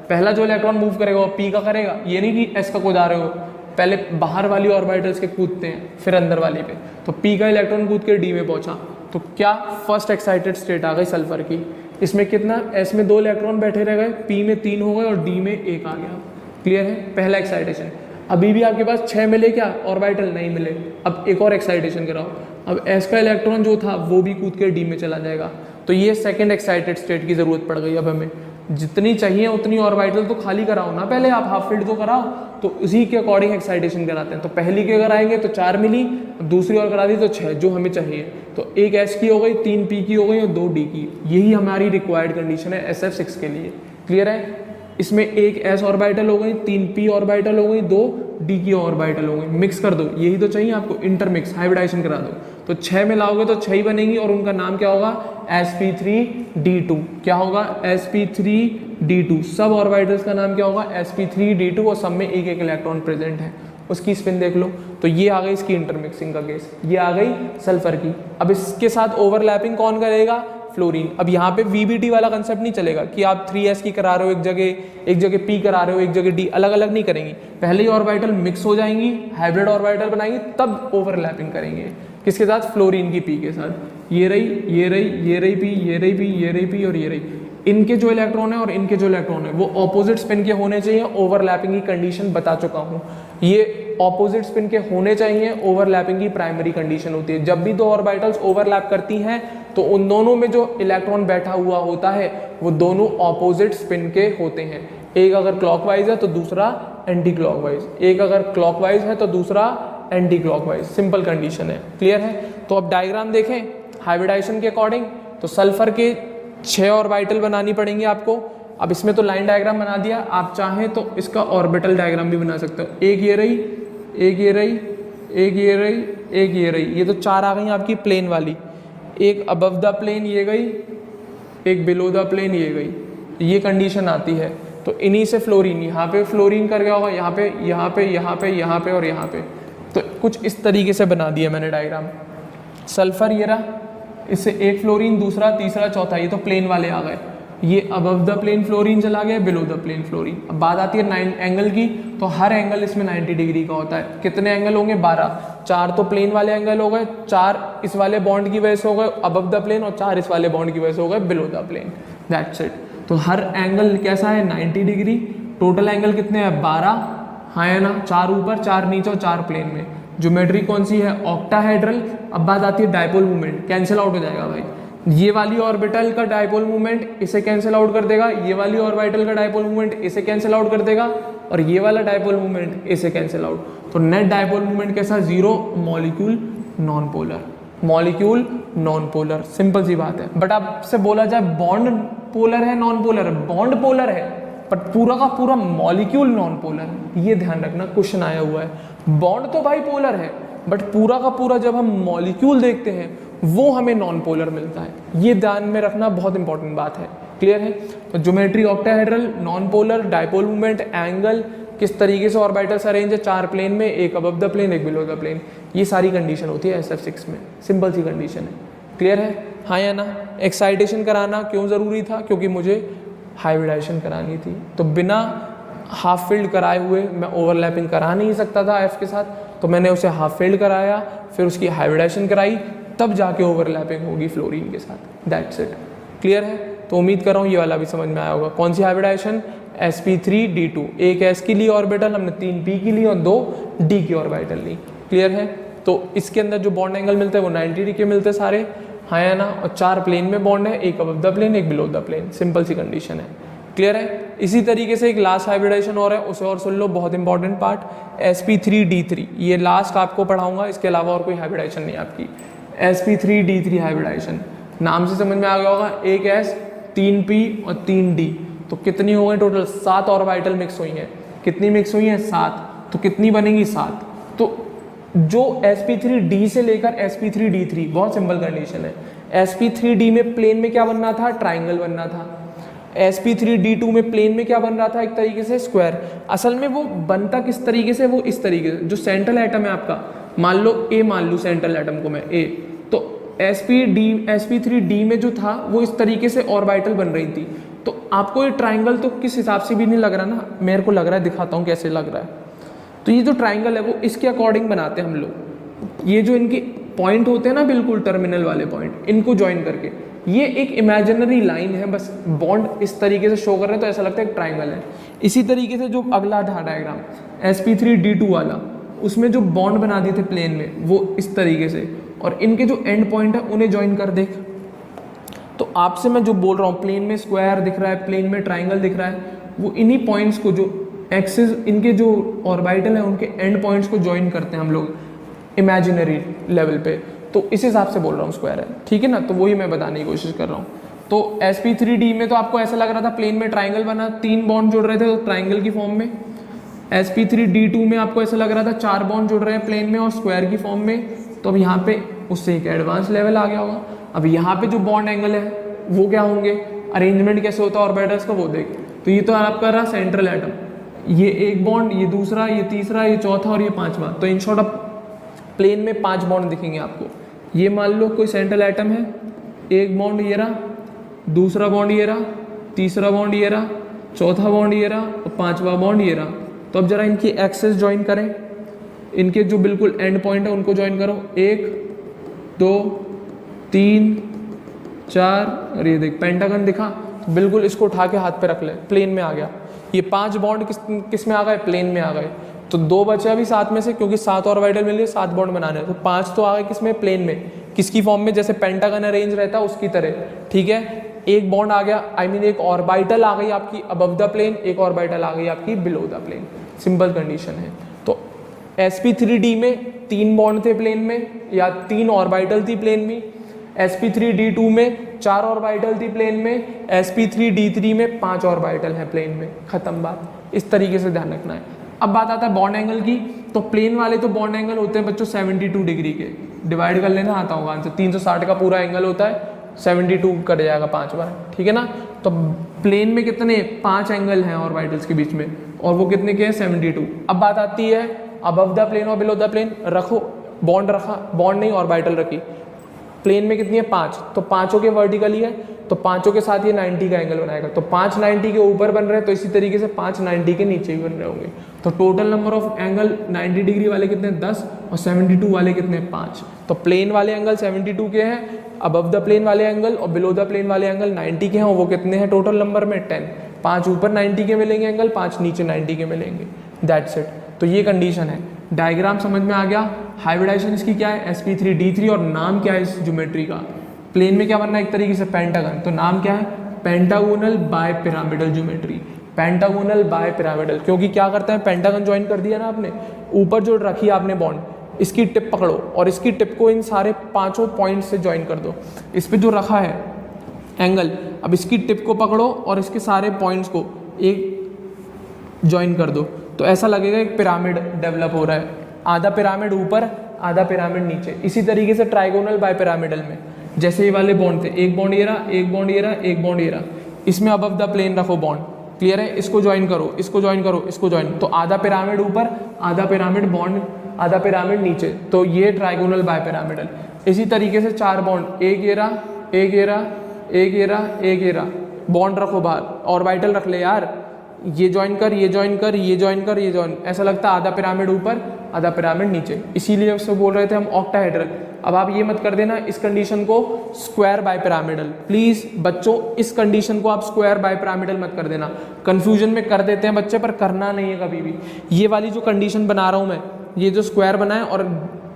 पहला जो इलेक्ट्रॉन मूव करेगा वो P का करेगा। ये नहीं कि S का कूदा रहे हो, पहले बाहर वाली ऑर्बिटल्स के कूदते हैं, फिर अंदर वाली पे। तो P का इलेक्ट्रॉन कूद के D में पहुंचा, तो क्या फर्स्ट एक्साइटेड स्टेट आ गई सल्फर की। इसमें कितना? S में 2 इलेक्ट्रॉन बैठे रह गए, P में 3 हो गए, और D में 1 आ गया। क्लियर है? पहला एक्साइटेशन। अभी भी आपके पास 6 मिले क्या ऑर्बिटल? नहीं मिले। अब एक और एक्साइटेशन कराओ। अब S का इलेक्ट्रॉन जो था वो भी कूद के D में चला जाएगा। तो ये सेकंड एक्साइटेड स्टेट की ज़रूरत पड़ गई। अब हमें जितनी चाहिए उतनी ऑर्बिटल तो खाली कराओ ना, पहले आप हाफ फील्ड तो कराओ, तो उसी के अकॉर्डिंग एक्साइटेशन कराते हैं। तो पहली के कराएंगे तो 4 मिली, दूसरी और करा दी तो 6 जो हमें चाहिए। तो एक S की हो गई, 3 P की हो गई और 2 D की। यही हमारी रिक्वायर्ड कंडीशन है SF6 के लिए। क्लियर है? इसमें एक S ऑर्बिटल हो गई, 3 P ऑर्बिटल हो गई, 2 D की ऑर्बिटल हो गई। मिक्स कर दो, यही तो चाहिए आपको, इंटरमिक्स हाइब्रिडाइजेशन करा दो। तो 6 में लाओगे तो 6 ही बनेंगी, और उनका नाम क्या होगा? sp3d2। क्या होगा? sp3d2। सब ऑर्बिटल्स का नाम क्या होगा? sp3d2, और सब में एक एक इलेक्ट्रॉन प्रेजेंट है। उसकी स्पिन देख लो। तो ये आ गई इसकी इंटरमिक्सिंग का केस, ये आ गई सल्फर की। अब इसके साथ ओवरलैपिंग कौन करेगा? फ्लोरीन। अब यहाँ पे VBT वाला कंसेप्ट नहीं चलेगा कि आप 3s की करा रहे हो एक जगह P करा रहे हो, एक जगह D, अलग अलग नहीं करेंगी। पहले ही ऑर्बिटल मिक्स हो जाएंगी, हाइब्रिड ऑर्बिटल बनाएंगी, तब ओवरलैपिंग करेंगे। किसके साथ? फ्लोरीन की P के साथ। ये रही P, ये रही P और ये रही। इनके जो इलेक्ट्रॉन है और इनके जो इलेक्ट्रॉन है वो ऑपोजिट स्पिन के होने चाहिए। ओवरलैपिंग की कंडीशन बता चुका हूँ। ये ऑपोजिट स्पिन के होने चाहिए, ओवरलैपिंग की प्राइमरी कंडीशन होती है। जब भी 2 ऑर्बिटल्स ओवरलैप करती हैं तो उन दोनों में जो इलेक्ट्रॉन बैठा हुआ होता है वो दोनों ऑपोजिट स्पिन के होते हैं। एक अगर क्लॉकवाइज है तो दूसरा एंटी क्लॉकवाइज, एक अगर क्लॉकवाइज है तो दूसरा एंटी क्लॉकवाइज। सिंपल कंडीशन है, क्लियर है। तो अब डायग्राम देखें हाइब्रिडाइजेशन के अकॉर्डिंग, तो सल्फर के 6 ऑर्बिटल बनानी पड़ेंगी आपको। अब इसमें तो लाइन डायग्राम बना दिया, आप चाहें तो इसका ऑर्बिटल डायग्राम भी बना सकते हो। एक ये रही, एक ये रही, एक ये रही, एक ये रही, ये तो 4 आ गई आपकी प्लेन वाली। एक अबव द प्लेन ये गई, एक बिलो द प्लेन ये गई, ये कंडीशन आती है। तो इन्हीं से फ्लोरीन, यहाँ पे फ्लोरीन कर गया होगा, यहाँ पे, यहाँ पे, यहाँ पे, यहाँ पे और यहाँ पे। तो कुछ इस तरीके से बना दिया मैंने डायग्राम। सल्फर ये रहा, इससे एक फ्लोरीन, दूसरा, तीसरा, चौथा, ये तो प्लेन वाले आ गए। ये अबव द प्लेन फ्लोरीन चला गया, बिलो द प्लेन फ्लोरीन। अब बात आती है 9 एंगल की, तो हर एंगल इसमें 90 डिग्री का होता है। कितने एंगल होंगे? 12। 4 तो प्लेन वाले एंगल हो गए, 4 इस वाले बॉन्ड की वजह से हो गए अबव द प्लेन, और 4 इस वाले बॉन्ड की वजह से हो गए below the plane. That's it. तो हर एंगल कैसा है? 90 डिग्री। टोटल एंगल कितने हैं? 12, हाँ है ना। 4 ऊपर, 4 नीचे और 4 प्लेन में। ज्योमेट्री कौन सी है? ऑक्टाहेड्रल। अब बात आती है डायपोल मूवमेंट, कैंसिल आउट हो जाएगा भाई। ये वाली ऑर्बिटल का डायपोल मूवमेंट इसे कैंसिल आउट कर देगा, ये वाली ऑर्बिटल का डायपोल मूवमेंट इसे कैंसिल आउट कर देगा, और ये वाला डायपोल मूवमेंट इसे कैंसिल आउट। तो नेट डायपोल मूवमेंट कैसा? 0। Molecule non polar, molecule non polar, simple सी बात है। बट आपसे बोला जाए बॉन्ड पोलर है नॉन पोलर है? बॉन्ड पोलर है, बट पूरा का पूरा मॉलिक्यूल नॉन पोलर है। ये ध्यान रखना, क्वेश्चन आया हुआ है। बॉन्ड तो भाई पोलर है, बट पूरा का पूरा जब हम मॉलिक्यूल देखते हैं वो हमें नॉन पोलर मिलता है। ये ध्यान में रखना बहुत इंपॉर्टेंट बात है, क्लियर है। तो geometry octahedral, non polar, dipole movement, angle, किस तरीके से ऑर्बिटल्स अरेंज है 4 प्लेन में, एक अबव द प्लेन, एक बिलो द प्लेन। ये सारी कंडीशन होती है SF6 में, सिंपल सी कंडीशन है, क्लियर है, हाँ या ना। एक्साइटेशन कराना क्यों ज़रूरी था? क्योंकि मुझे हाइब्रिडाइजेशन करानी थी, तो बिना हाफ फील्ड कराए हुए मैं ओवरलैपिंग करा नहीं सकता था F के साथ, तो मैंने उसे हाफ फील्ड कराया, फिर उसकी हाइब्रिडाइजेशन कराई, तब जाके ओवरलैपिंग होगी फ्लोरीन के साथ। दैट्स इट, क्लियर है। तो उम्मीद कर रहा हूँ ये वाला भी समझ में आया होगा। कौन सी हाइब्रिडाइजेशन? sp3d2, एक S की ली ऑर्बिटल हमने, 3 p की ली और 2 d की ऑर्बिटल ली, क्लियर है। तो इसके अंदर जो बॉन्ड एंगल मिलते हैं वो 90 डिग्री के मिलते हैं सारे, हाँ या ना। और 4 प्लेन में बॉन्ड है, एक अबव द प्लेन, एक बिलो द प्लेन, सिंपल सी कंडीशन है, क्लियर है। इसी तरीके से एक लास्ट हाइब्रिडाइजेशन और है, उसे और सुन लो, बहुत इंपॉर्टेंट पार्ट, sp3d3। ये लास्ट आपको पढ़ाऊंगा, इसके अलावा और कोई हाइब्रिडाइजेशन नहीं आपकी। sp3d3 हाइब्रिडाइजेशन, नाम से समझ में आ गया होगा, एक S, 3 P और 3 D। तो कितनी हो गई टोटल? 7 ऑर्बिटल मिक्स हुई हैं। कितनी मिक्स हुई हैं? 7। तो कितनी बनेंगी? 7। तो जो sp3d से लेकर sp3d3, बहुत सिंपल कंडीशन है। sp3d में प्लेन में क्या बनना था? ट्राइंगल बनना था। sp3d2 में प्लेन में क्या बन रहा था? एक तरीके से स्क्वायर। असल में वो बनता किस तरीके से? वो इस तरीके से, जो सेंट्रल एटम है आपका, मान लो A, मान लो सेंट्रल एटम को मैं A, तो sp3d में जो था वो इस तरीके से ऑर्बिटल बन रही थी। तो आपको ये ट्राइंगल तो किस हिसाब से भी नहीं लग रहा ना, मेरे को लग रहा है, दिखाता हूँ कैसे लग रहा है। तो ये जो ट्राइंगल है वो इसके अकॉर्डिंग बनाते हैं हम लोग। ये जो इनके पॉइंट होते हैं ना, बिल्कुल टर्मिनल वाले पॉइंट, इनको ज्वाइन करके ये एक इमेजिनरी लाइन है, बस बॉन्ड इस तरीके से शो कर रहे हैं तो ऐसा लगता है एक ट्राइंगल है। इसी तरीके से जो अगला था डायग्राम sp3d2 वाला, उसमें जो बॉन्ड बना दिए थे प्लेन में वो इस तरीके से, और इनके जो एंड पॉइंट है उन्हें ज्वाइन कर देख। तो आपसे मैं जो बोल रहा हूँ, प्लेन में स्क्वायर दिख रहा है, प्लेन में ट्राइंगल दिख रहा है, वो इन्हीं पॉइंट्स को, जो एक्सिस इनके जो ऑर्बिटल है उनके एंड पॉइंट्स को ज्वाइन करते हैं हम लोग इमेजिनरी लेवल पे। तो इस हिसाब से बोल रहा हूँ स्क्वायर है, ठीक है ना। तो वही मैं बताने की कोशिश कर रहा हूँ। तो sp3d में तो आपको ऐसा लग रहा था प्लेन में ट्राइंगल बना, 3 बॉन्ड जुड़ रहे थे तो ट्राइंगल की फॉर्म में। sp3d2 में आपको ऐसा लग रहा था 4 बॉन्ड जुड़ रहे हैं प्लेन में और स्क्वायर की फॉर्म में। तो अब यहाँ पे उससे एक एडवांस लेवल आ गया होगा। अब यहाँ पे जो बॉन्ड एंगल है वो क्या होंगे, अरेंजमेंट कैसे होता है ऑर्बिटल्स का वो देख। तो ये तो आपका रहा सेंट्रल एटम, ये एक बॉन्ड, ये दूसरा, ये तीसरा, ये चौथा और ये पांचवा। तो इन शॉर्ट अब प्लेन में 5 बॉन्ड दिखेंगे आपको। ये मान लो कोई सेंट्रल एटम है, एक बॉन्ड ये रहा, दूसरा बॉन्ड ये रहा, तीसरा बॉन्ड ये रहा, चौथा बॉन्ड ये रहा और पांचवा बॉन्ड ये रहा। तो अब जरा इनकी एक्सेस ज्वाइन करें, इनके जो बिल्कुल एंड पॉइंट है उनको ज्वाइन करो। 1 2 3 4 और ये देख पेंटागन दिखा, तो बिल्कुल इसको उठा के हाथ पे रख ले, प्लेन में आ गया। ये 5 बॉन्ड किस में आ गए? प्लेन में आ गए। तो 2 बचे अभी 7 में से, क्योंकि 7 ऑर्बिटल मिल गए, 7 बॉन्ड बनाने हैं। तो 5 तो आ गए किस में? प्लेन में। किसकी फॉर्म में, जैसे पेंटागन अरेंज रहता है उसकी तरह, ठीक है। एक बॉन्ड आ गया, आई मीन एक ऑर्बिटल आ गई आपकी अबव द प्लेन, एक ऑर्बिटल आ गई आपकी below the plane, simple condition है। तो sp3d में 3 बॉन्ड थे प्लेन में या 3 ऑर्बिटल थी प्लेन में, sp3d2 में 4 ऑर्बिटल थी प्लेन में, sp3d3 में 5 ऑर्बिटल है प्लेन में, खत्म बात। इस तरीके से ध्यान रखना है। अब बात आता है बॉन्ड एंगल की, तो प्लेन वाले तो बॉन्ड एंगल होते हैं बच्चों 72 डिग्री के, डिवाइड कर लेना आता होगा आंसर, 360 का पूरा एंगल होता है, 72 कर जाएगा 5 बार, ठीक है ना। तो प्लेन में कितने 5 एंगल हैं ऑर्बिटल्स के बीच में, और वो कितने के हैं 72। अब बात आती है अबव द प्लेन और बिलो द प्लेन, रखो बॉन्ड रखा, बॉन्ड नहीं ऑर्बिटल रखी, प्लेन में कितनी है 5, तो पांचों के वर्टिकली है, तो पांचों के साथ ये 90 का एंगल बनाएगा, तो 5 90 के ऊपर बन रहे हैं, तो इसी तरीके से 5 90 के नीचे भी बन रहे होंगे। तो total number of angle 90 degree वाले कितने 10 और 72 वाले कितने 5। तो प्लेन वाले एंगल 72 के हैं, अबव द प्लेन वाले एंगल और बिलो द प्लेन वाले एंगल 90 के हैं, और वो कितने हैं टोटल नंबर में 10। 5 ऊपर 90 के मिलेंगे एंगल, 5 नीचे 90 के मिलेंगे, दैट्स इट। तो ये कंडीशन है। डायग्राम समझ में आ गया। हाइब्रिडाइजेशन इसकी क्या है sp3d3, और नाम क्या है इस ज्योमेट्री का, प्लेन में क्या बनना है एक तरीके से पेंटागन, तो नाम क्या है pentagonal bipyramidal geometry, pentagonal bipyramidal. क्योंकि क्या करते हैं पेंटागन ज्वाइन कर दिया ना आपने, ऊपर जो रखी आपने बॉन्ड, इसकी टिप पकड़ो और इसकी टिप को इन सारे 5 पॉइंट से ज्वाइन कर दो। इस पर जो रखा है एंगल, अब इसकी टिप को पकड़ो और इसके सारे पॉइंट्स को एक ज्वाइन कर दो, तो ऐसा लगेगा एक पिरामिड डेवलप हो रहा है, आधा पिरामिड ऊपर आधा पिरामिड नीचे। इसी तरीके से ट्राइगोनल बाय पिरामिडल में जैसे ये वाले बॉन्ड थे, एक बॉन्ड ये रहा, एक बॉन्ड ये रहा, एक बॉन्ड ये रहा, इसमें अबव द प्लेन रखो बॉन्ड, क्लियर है, इसको ज्वाइन करो, इसको ज्वाइन करो, इसको ज्वाइन, तो आधा पिरामिड ऊपर आधा पिरामिड बॉन्ड आधा पिरामिड नीचे, तो ये ट्राइगोनल बाय पिरामिडल। इसी तरीके से 4 बॉन्ड, एक ये रहा, एक ये रहा, एक ये रहा, एक ये रहा, बॉन्ड रखो बाहर, ऑर्बिटल रख ले यार, ये ज्वाइन कर, ये ज्वाइन कर, ये ज्वाइन कर, ये ज्वाइन, ऐसा लगता है आधा पिरामिड ऊपर आधा पिरामिड नीचे, इसीलिए उसको बोल रहे थे हम ऑक्टाहेड्रल। अब आप ये मत कर देना इस कंडीशन को स्क्वायर बाय पिरामिडल, प्लीज बच्चों इस कंडीशन को आप स्क्वायर बाय पिरामिडल मत कर देना, कंफ्यूजन में कर देते हैं बच्चे, पर करना नहीं है कभी भी। ये वाली जो कंडीशन बना रहा हूँ मैं, ये जो स्क्वायर बना है और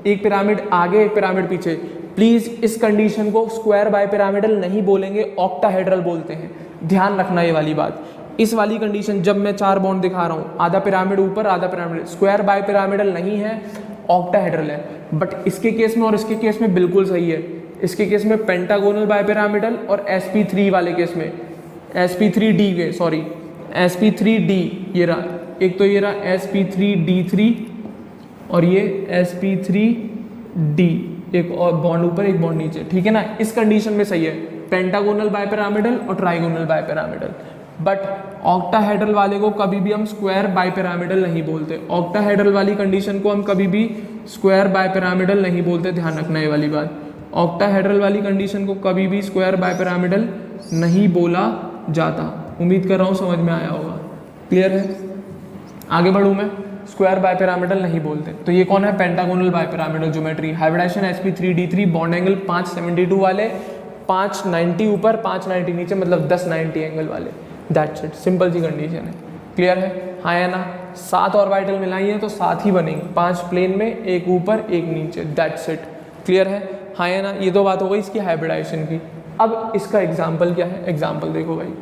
एक पिरामिड आगे एक पिरामिड पीछे, प्लीज इस कंडीशन को स्क्वायर बाय पिरामिडल नहीं बोलेंगे, ऑक्टाहेड्रल बोलते हैं, ध्यान रखना ये वाली बात। इस वाली कंडीशन जब मैं 4 बॉन्ड दिखा रहा हूँ, आधा पिरामिड ऊपर आधा पिरामिड, स्क्वायर बाय पिरामिडल नहीं है, ऑक्टाहेड्रल है। बट इसके केस में और इसके केस में बिल्कुल सही है, इसके केस में पेंटागोनल बाय पिरामिडल और sp3 वाले केस में sp3d के सॉरी sp3d, ये रहा एक, तो ये रहा sp3d3 और ये sp3d, एक और बॉन्ड ऊपर एक बॉन्ड नीचे, ठीक है ना। इस कंडीशन में सही है पेंटागोनल बाय पिरामिडल और trigonal bipyramidal. But octahedral वाले को कभी भी हम स्क्वायर बाय पिरामिडल नहीं बोलते, ऑक्टाहेड्रल वाली कंडीशन को हम कभी भी स्क्वायर बाय पिरामिडल नहीं बोलते, ध्यान रखना ये वाली बात। ऑक्टाहेड्रल वाली कंडीशन को कभी भी स्क्वायर बाय पिरामिडल नहीं बोला जाता। उम्मीद कर रहा हूँ समझ में आया होगा, क्लियर है। आगे बढ़ूँ मैं, स्क्वायर बाय पिरामिडल नहीं बोलते। तो ये कौन है pentagonal bipyramidal geometry, hybridization sp3d3, bond angle 572 वाले, 590 ऊपर 590 नीचे, मतलब 1090 एंगल वाले, दैट्स इट, सिंपल सी कंडीशन है, क्लियर है। हाँ या ना, 7 ऑर्बिटल मिलाई है तो 7 ही बनेंगे, 5 प्लेन में, एक ऊपर एक नीचे, दैट्स इट, क्लियर है। हाँ या ना, ये तो बात हो गई इसकी हाइब्रिडाइजेशन की। अब इसका एग्जाम्पल क्या है, एग्जाम्पल देखो भाई,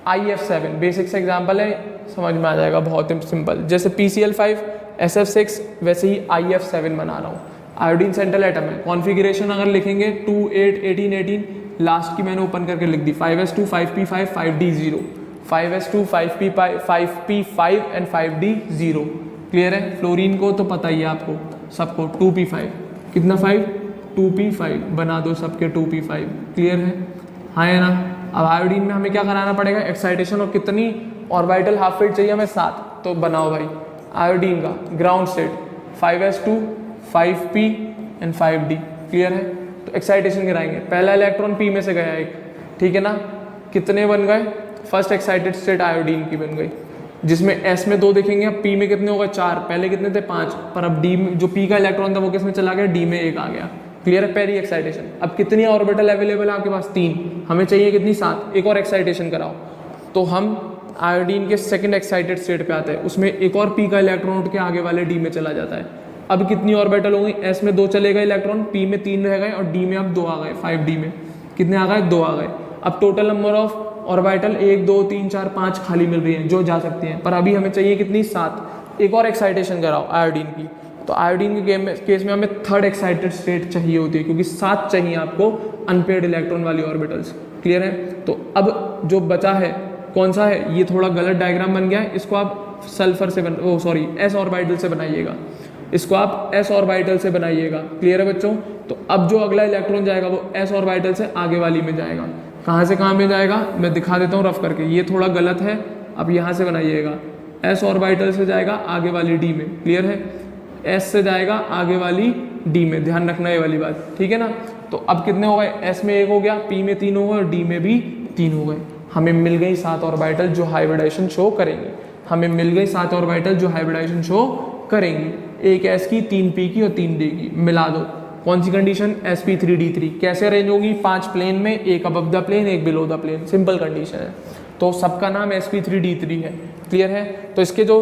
IF7 बेसिक से एग्जाम्पल है, समझ में आ जाएगा, बहुत ही सिंपल। जैसे PCl5 SF6 वैसे ही IF7 बना रहा हूँ, आयोडीन सेंट्रल एटम है। कॉन्फ़िगरेशन अगर लिखेंगे 2 8 18 18, लास्ट की मैंने ओपन करके लिख दी, 5s2 5p5 5d0, 5s2 5p5 and 5d0, clear है। फ्लोरीन को तो पता ही है आपको सबको, 2p5, कितना 5 2p5, बना दो सबके 2p5, क्लियर है। हाँ या ना। अब आयोडीन में हमें क्या कराना पड़ेगा, एक्साइटेशन, और कितनी ऑर्बिटल हाफ फिट चाहिए हमें 7, तो बनाओ भाई आयोडीन का ground state 5s2 5p and 5d, clear है। तो एक्साइटेशन गिराएंगे, पहला इलेक्ट्रॉन p में से गया एक, ठीक है ना, कितने बन गए, फर्स्ट एक्साइटेड स्टेट आयोडीन की बन गई, जिसमें s में 2 दिखेंगे, अब p में कितने हो गए 4, पहले कितने थे 5, पर अब d में जो p का इलेक्ट्रॉन था वो किस में चला गया, d में 1 आ गया, क्लियर है, पहली एक्साइटेशन। अब कितनी ऑर्बिटल अवेलेबल है आपके पास, 3, हमें चाहिए कितनी 7, एक और एक्साइटेशन कराओ, तो हम आयोडीन के सेकंड एक्साइटेड स्टेट पे आते हैं, उसमें एक और p का इलेक्ट्रॉन उठ के आगे वाले d में चला जाता है, अब कितनी ऑर्बिटल हो गई, s में 2 चले गए इलेक्ट्रॉन, p में 3 रह गए और d में अब 2 आ गए, 5d में कितने आ गए, 2 आ गए। अब टोटल नंबर ऑफ ऑर्बिटल 1 2 3 4 5 खाली मिल रही है जो जा सकती हैं, पर अभी हमें चाहिए कितनी, 7। एक और एक्साइटेशन कराओ आयोडीन की, तो आयोडीन के केस में हमें थर्ड एक्साइटेड स्टेट चाहिए होती है, क्योंकि 7 चाहिए आपको अनपेयर्ड इलेक्ट्रॉन वाली ऑर्बिटल्स। क्लियर है? तो अब जो बचा है कौन सा है, ये थोड़ा गलत डायग्राम बन गया है, इसको आप सल्फर से एस ऑर्बिटल से बनाइएगा, इसको आप एस ऑर्बिटल से बनाइएगा। क्लियर है बच्चों? तो अब जो अगला इलेक्ट्रॉन जाएगा वो एस ऑर्बिटल से आगे वाली में जाएगा। कहाँ से कहाँ में जाएगा मैं दिखा देता हूँ रफ करके, ये थोड़ा गलत है, अब यहाँ से बनाइएगा, एस ऑर्बिटल से जाएगा आगे वाली डी में। क्लियर है? एस से जाएगा आगे वाली डी में, ध्यान रखना ये वाली बात, ठीक है ना। तो अब कितने हो गए, एस में 1 हो गया, पी में 3 हो गए और डी में भी 3 हो गए। हमें मिल गई 7 ऑर्बिटल जो हाइब्रिडाइजेशन शो करेंगी, हमें मिल गई 7 ऑर्बिटल जो हाइब्रिडाइजेशन शो करेंगी, एक एस की, 3 पी की और 3 डी की। मिला दो, कौन सी कंडीशन, sp3d3 कैसे अरेंज होगी, 5 प्लेन में, एक अबव द प्लेन एक below the plane, simple condition है। तो सबका नाम sp3d3 है। क्लियर है? तो इसके जो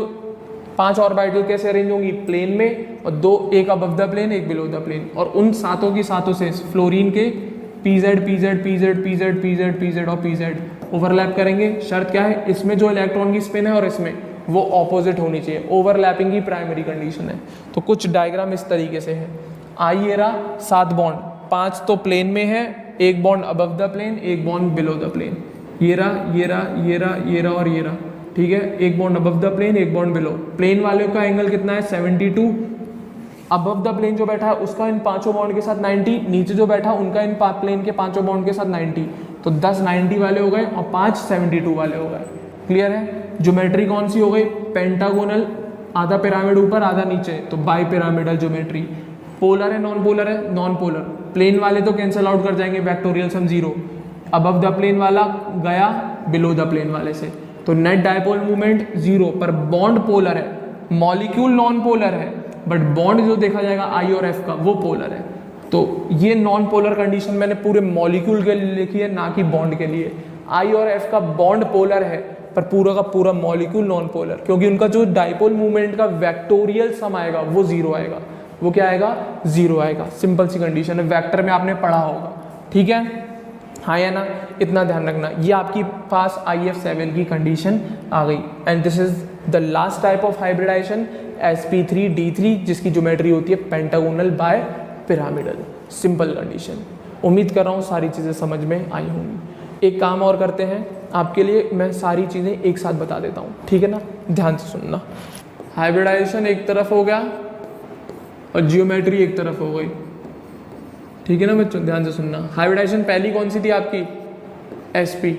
5 ऑर्बिटल कैसे अरेंज होंगी, प्लेन में, और 2 एक अबव द प्लेन एक बिलो द प्लेन, और उन सातों की सातों से फ्लोरीन के pz pz pz pz pz pz और pz ओवरलैप करेंगे। शर्त क्या है, इसमें जो इलेक्ट्रॉन की स्पिन है और इसमें वो ऑपोजिट होनी चाहिए, ओवरलैपिंग की प्राइमरी कंडीशन है। तो कुछ डायग्राम इस तरीके से है, आई ये रहा 7 बॉन्ड, 5 तो प्लेन में है, एक बॉन्ड अबव द प्लेन एक बॉन्ड बिलो द प्लेन, ये रहा ये रहा ये रहा ये रहा और ये रहा, ठीक है। एक बॉन्ड अबव द प्लेन एक बॉन्ड बिलो, प्लेन वाले का एंगल कितना है 72, अबव द प्लेन जो बैठा है उसका इन पांचों बॉन्ड के साथ 90, नीचे जो बैठा उनका इन प्लेन के पांचों बॉन्ड के साथ 90, तो 10 90 वाले हो गए और 5 72 वाले हो गए। क्लियर है? ज्योमेट्री कौन सी हो गई, पेंटागोनल, आधा पिरामिड ऊपर आधा नीचे, तो बाई पिरामिडल ज्योमेट्री। पोलर है नॉन पोलर है, नॉन पोलर, प्लेन वाले तो कैंसिल आउट कर जाएंगे, vectorial sum 0, above the plane वाला गया बिलो द प्लेन वाले से, तो नेट डायपोल मूवमेंट 0, पर बॉन्ड पोलर है, मॉलिक्यूल नॉन पोलर है, बट बॉन्ड जो देखा जाएगा आई और एफ का वो पोलर है। तो ये नॉन पोलर कंडीशन मैंने पूरे मॉलिक्यूल के लिए लिखी है, ना कि बॉन्ड के लिए। आई और एफ का बॉन्ड पोलर है पर पूरा का पूरा मॉलिक्यूल नॉन पोलर, क्योंकि उनका जो डायपोल मूवमेंट का वेक्टोरियल सम आएगा वो 0 आएगा। वो क्या आएगा, 0 आएगा। सिंपल सी कंडीशन है, वेक्टर में आपने पढ़ा होगा, ठीक है, हाँ या ना, इतना ध्यान रखना। ये आपकी पास IF7 की कंडीशन आ गई। And this is the last type of hybridization, sp3d3, जिसकी ज्योमेट्री होती है pentagonal bipyramidal. Simple condition. उम्मीद कर रहा हूँ सारी चीज़ें समझ में आई होंगी। एक काम और करते हैं, आपके लिए मैं सारी चीज़ें एक साथ बता देता हूँ, ठीक है ना, ध्यान से सुनना। हाइब्रिडाइजेशन एक तरफ हो गया और जियोमेट्री एक तरफ हो गई, ठीक है ना बच्चों, ध्यान से सुनना। हाइब्रिडाइजेशन पहली कौन सी थी आपकी, sp,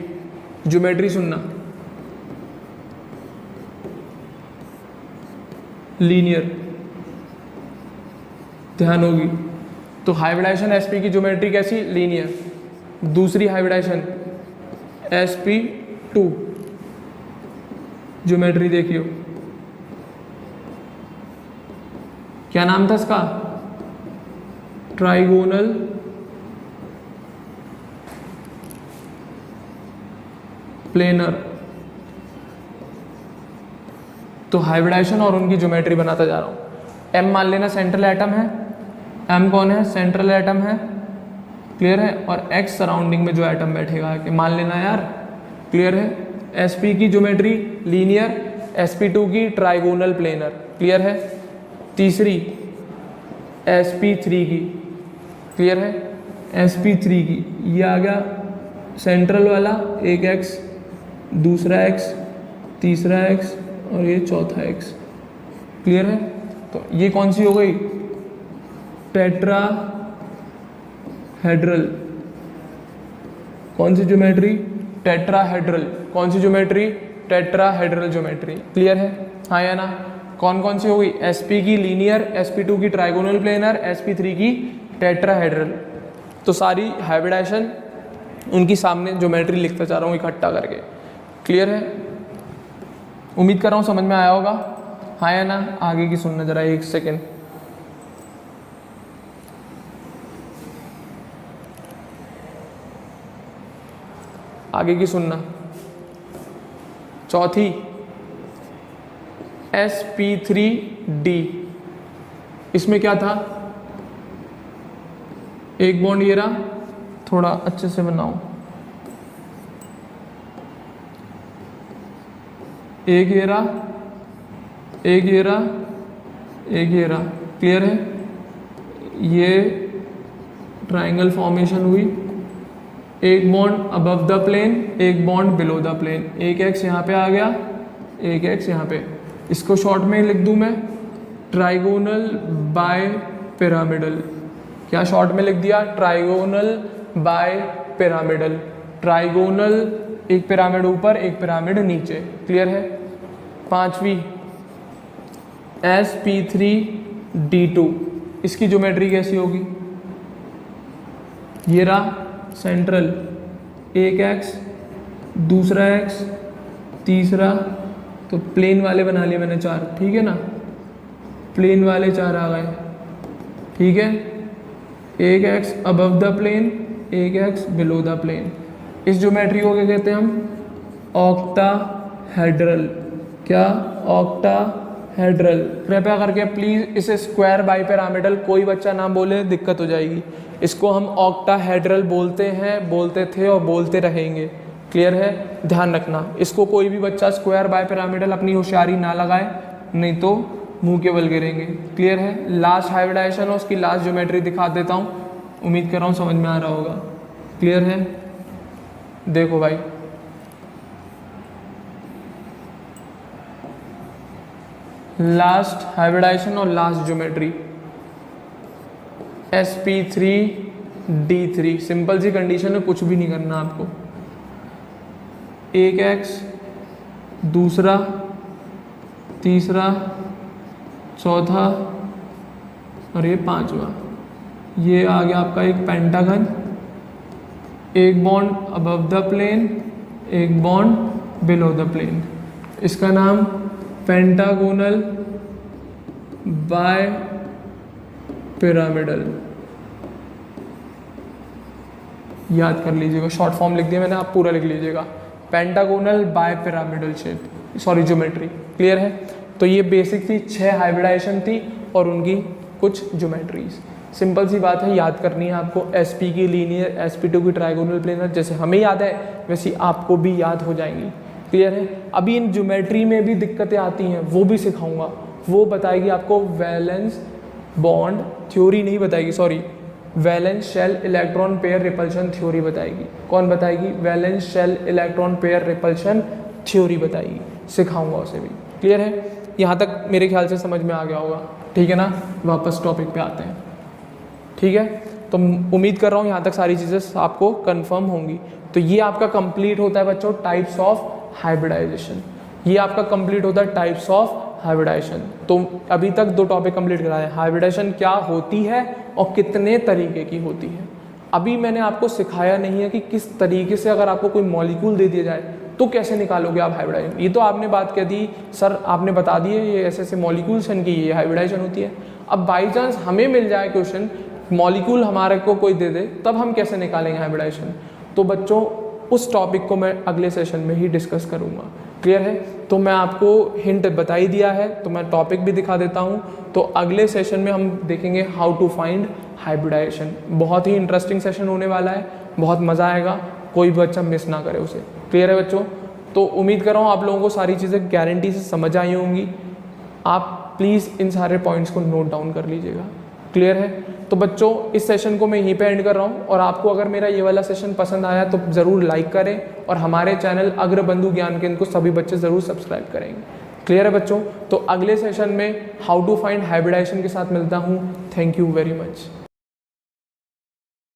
ज्योमेट्री सुनना, लीनियर, ध्यान होगी। तो हाइब्रिडाइजेशन sp की ज्योमेट्री कैसी, लीनियर। दूसरी हाइब्रिडाइजेशन sp2, ज्योमेट्री देखियो, क्या नाम था इसका, ट्राइगोनल प्लेनर। तो हाइब्रिडाइजेशन और उनकी ज्योमेट्री बनाता जा रहा हूं। m मान लेना सेंट्रल एटम है, m कौन है, सेंट्रल एटम है, क्लियर है, और x सराउंडिंग में जो एटम बैठेगा कि मान लेना यार, क्लियर है। sp की ज्योमेट्री लीनियर, sp2 की ट्राइगोनल प्लेनर, क्लियर है। तीसरी sp3 की, क्लियर है, sp3 की ये आ गया सेंट्रल वाला, एक x, दूसरा x, तीसरा x और ये चौथा x, क्लियर है। तो ये कौन सी हो गई, टेट्राहेड्रल। कौन सी ज्योमेट्री, टेट्राहेड्रल। कौन सी ज्योमेट्री, टेट्राहेड्रल ज्योमेट्री, क्लियर है, हाँ या ना। कौन कौन सी हो गई, sp की लीनियर, sp2 की ट्राइगोनल प्लेनर, sp3 की टेट्राहेड्रल। तो सारी हाइब्रिडाइजेशन उनकी सामने ज्योमेट्री लिखता जा रहा हूँ इकट्ठा करके, क्लियर है। उम्मीद कर रहा हूँ समझ में आया होगा, हाँ या ना। आगे की सुनना जरा एक सेकेंड। आगे की सुनना। चौथी sp3d, इसमें क्या था, एक बॉन्ड ये रहा, थोड़ा अच्छे से बनाओ, एक ये रहा, एक ये रहा, एक ये रहा, क्लियर है। ये ट्रायंगल फॉर्मेशन हुई, एक बॉन्ड अबव द प्लेन, एक बॉन्ड बिलो द प्लेन, एक एक्स यहाँ पे आ गया, एक एक्स यहाँ पे। इसको शॉर्ट में लिख दूँ मैं, ट्राइगोनल बाय पिरामिडल। क्या शॉर्ट में लिख दिया, ट्राइगोनल बाय पिरामिडल। ट्राइगोनल, एक पिरामिड ऊपर एक पिरामिड नीचे, क्लियर है। पांचवी sp3d2, इसकी ज्योमेट्री कैसी होगी, ये रहा सेंट्रल, एक एक्स, दूसरा एक्स, तीसरा, तो प्लेन वाले बना लिए मैंने चार, ठीक है ना, प्लेन वाले चार आ गए, ठीक है। एक एक्स अबव द प्लेन, एक एक्स बिलो द प्लेन। इस ज्योमेट्री को क्या कहते हैं हम, ऑक्टाहेड्रल। क्या, ऑक्टाहेड्रल। कृपया करके प्लीज इसे स्क्वायर बाई पिरामिडल कोई बच्चा ना बोले, दिक्कत हो जाएगी। इसको हम ऑक्टाहेड्रल बोलते हैं, बोलते थे और बोलते रहेंगे, क्लियर है, ध्यान रखना। इसको कोई भी बच्चा स्क्वायर बाय पिरामिडल अपनी होशियारी ना लगाए, नहीं तो मुंह के बल गिरेंगे, क्लियर है। लास्ट हाइब्रिडाइजेशन और उसकी लास्ट ज्योमेट्री दिखा देता हूँ, उम्मीद कर रहा हूँ समझ में आ रहा होगा, क्लियर है। देखो भाई, लास्ट हाइब्रिडाइजेशन और लास्ट ज्योमेट्री sp3d3। सिंपल सी कंडीशन है, कुछ भी नहीं करना आपको। एक एक्स, दूसरा, तीसरा, चौथा और ये पांचवा, ये आ गया आपका एक पेंटागन। एक बॉन्ड अबव द प्लेन, एक बॉन्ड बिलो द प्लेन। इसका नाम पेंटागोनल बाय पिरामिडल, याद कर लीजिएगा। शॉर्ट फॉर्म लिख दिया मैंने, आप पूरा लिख लीजिएगा, pentagonal bipyramidal shape, sorry geometry, clear है। तो ये बेसिक थी, 6 हाइब्रिडाइजेशन थी और उनकी कुछ ज्योमेट्रीज। सिंपल सी बात है, याद करनी है आपको। sp की लीनियर, sp2 की ट्राइगोनल प्लेनर, जैसे हमें याद है वैसे आपको भी याद हो जाएंगी, क्लियर है। अभी इन ज्योमेट्री में भी दिक्कतें आती हैं, वो भी सिखाऊंगा, वो बताएगी आपको वैलेंस बॉन्ड थ्योरी, नहीं बताएगी, sorry, valence shell electron pair repulsion theory बताएगी। कौन बताएगी, valence shell electron pair repulsion theory बताएगी, सिखाऊंगा उसे भी, क्लियर है। यहाँ तक मेरे ख्याल से समझ में आ गया होगा, ठीक है ना। वापस टॉपिक पे आते हैं, ठीक है। तो उम्मीद कर रहा हूँ यहाँ तक सारी चीज़ें आपको कंफर्म होंगी। तो ये आपका कंप्लीट होता है बच्चों टाइप्स ऑफ हाइब्रिडाइजेशन, ये आपका कंप्लीट होता है टाइप्स ऑफ हाइब्रिडाइजेशन। तो अभी तक 2 टॉपिक कंप्लीट कराए, हाइब्रिडाइजेशन क्या होती है और कितने तरीके की होती है। अभी मैंने आपको सिखाया नहीं है कि किस तरीके से अगर आपको कोई मॉलिक्यूल दे दिया जाए तो कैसे निकालोगे आप हाइब्रिडाइजेशन। ये तो आपने बात कह दी, सर आपने बता दिए ये ऐसे ऐसे मॉलिक्यूल्स हैं कि ये हाइब्रिडाइजेशन होती है। अब बाई चांस हमें मिल जाए क्वेश्चन, मॉलिक्यूल हमारे को कोई दे दे, तब हम कैसे निकालेंगे हाइब्रिडाइजेशन। तो बच्चों उस टॉपिक को मैं अगले सेशन में ही डिस्कस करूँगा, क्लियर है। तो मैं आपको हिंट बता ही दिया है, तो मैं टॉपिक भी दिखा देता हूँ। तो अगले सेशन में हम देखेंगे हाउ टू फाइंड हाइब्रिडाइजेशन। बहुत ही इंटरेस्टिंग सेशन होने वाला है, बहुत मज़ा आएगा, कोई भी बच्चा मिस ना करे उसे, क्लियर है बच्चों। तो उम्मीद कर रहा हूँ आप लोगों को सारी चीज़ें गारंटी से समझ आई होंगी। आप प्लीज़ इन सारे पॉइंट्स को नोट डाउन कर लीजिएगा, क्लियर है। तो बच्चों इस सेशन को मैं यहीं पे एंड कर रहा हूँ, और आपको अगर मेरा ये वाला सेशन पसंद आया तो ज़रूर लाइक करें, और हमारे चैनल अग्रबंधु ज्ञान केंद्र को सभी बच्चे ज़रूर सब्सक्राइब करेंगे, क्लियर है बच्चों। तो अगले सेशन में हाउ टू फाइंड हाइब्रिडाइजेशन के साथ मिलता हूँ। Thank you very much.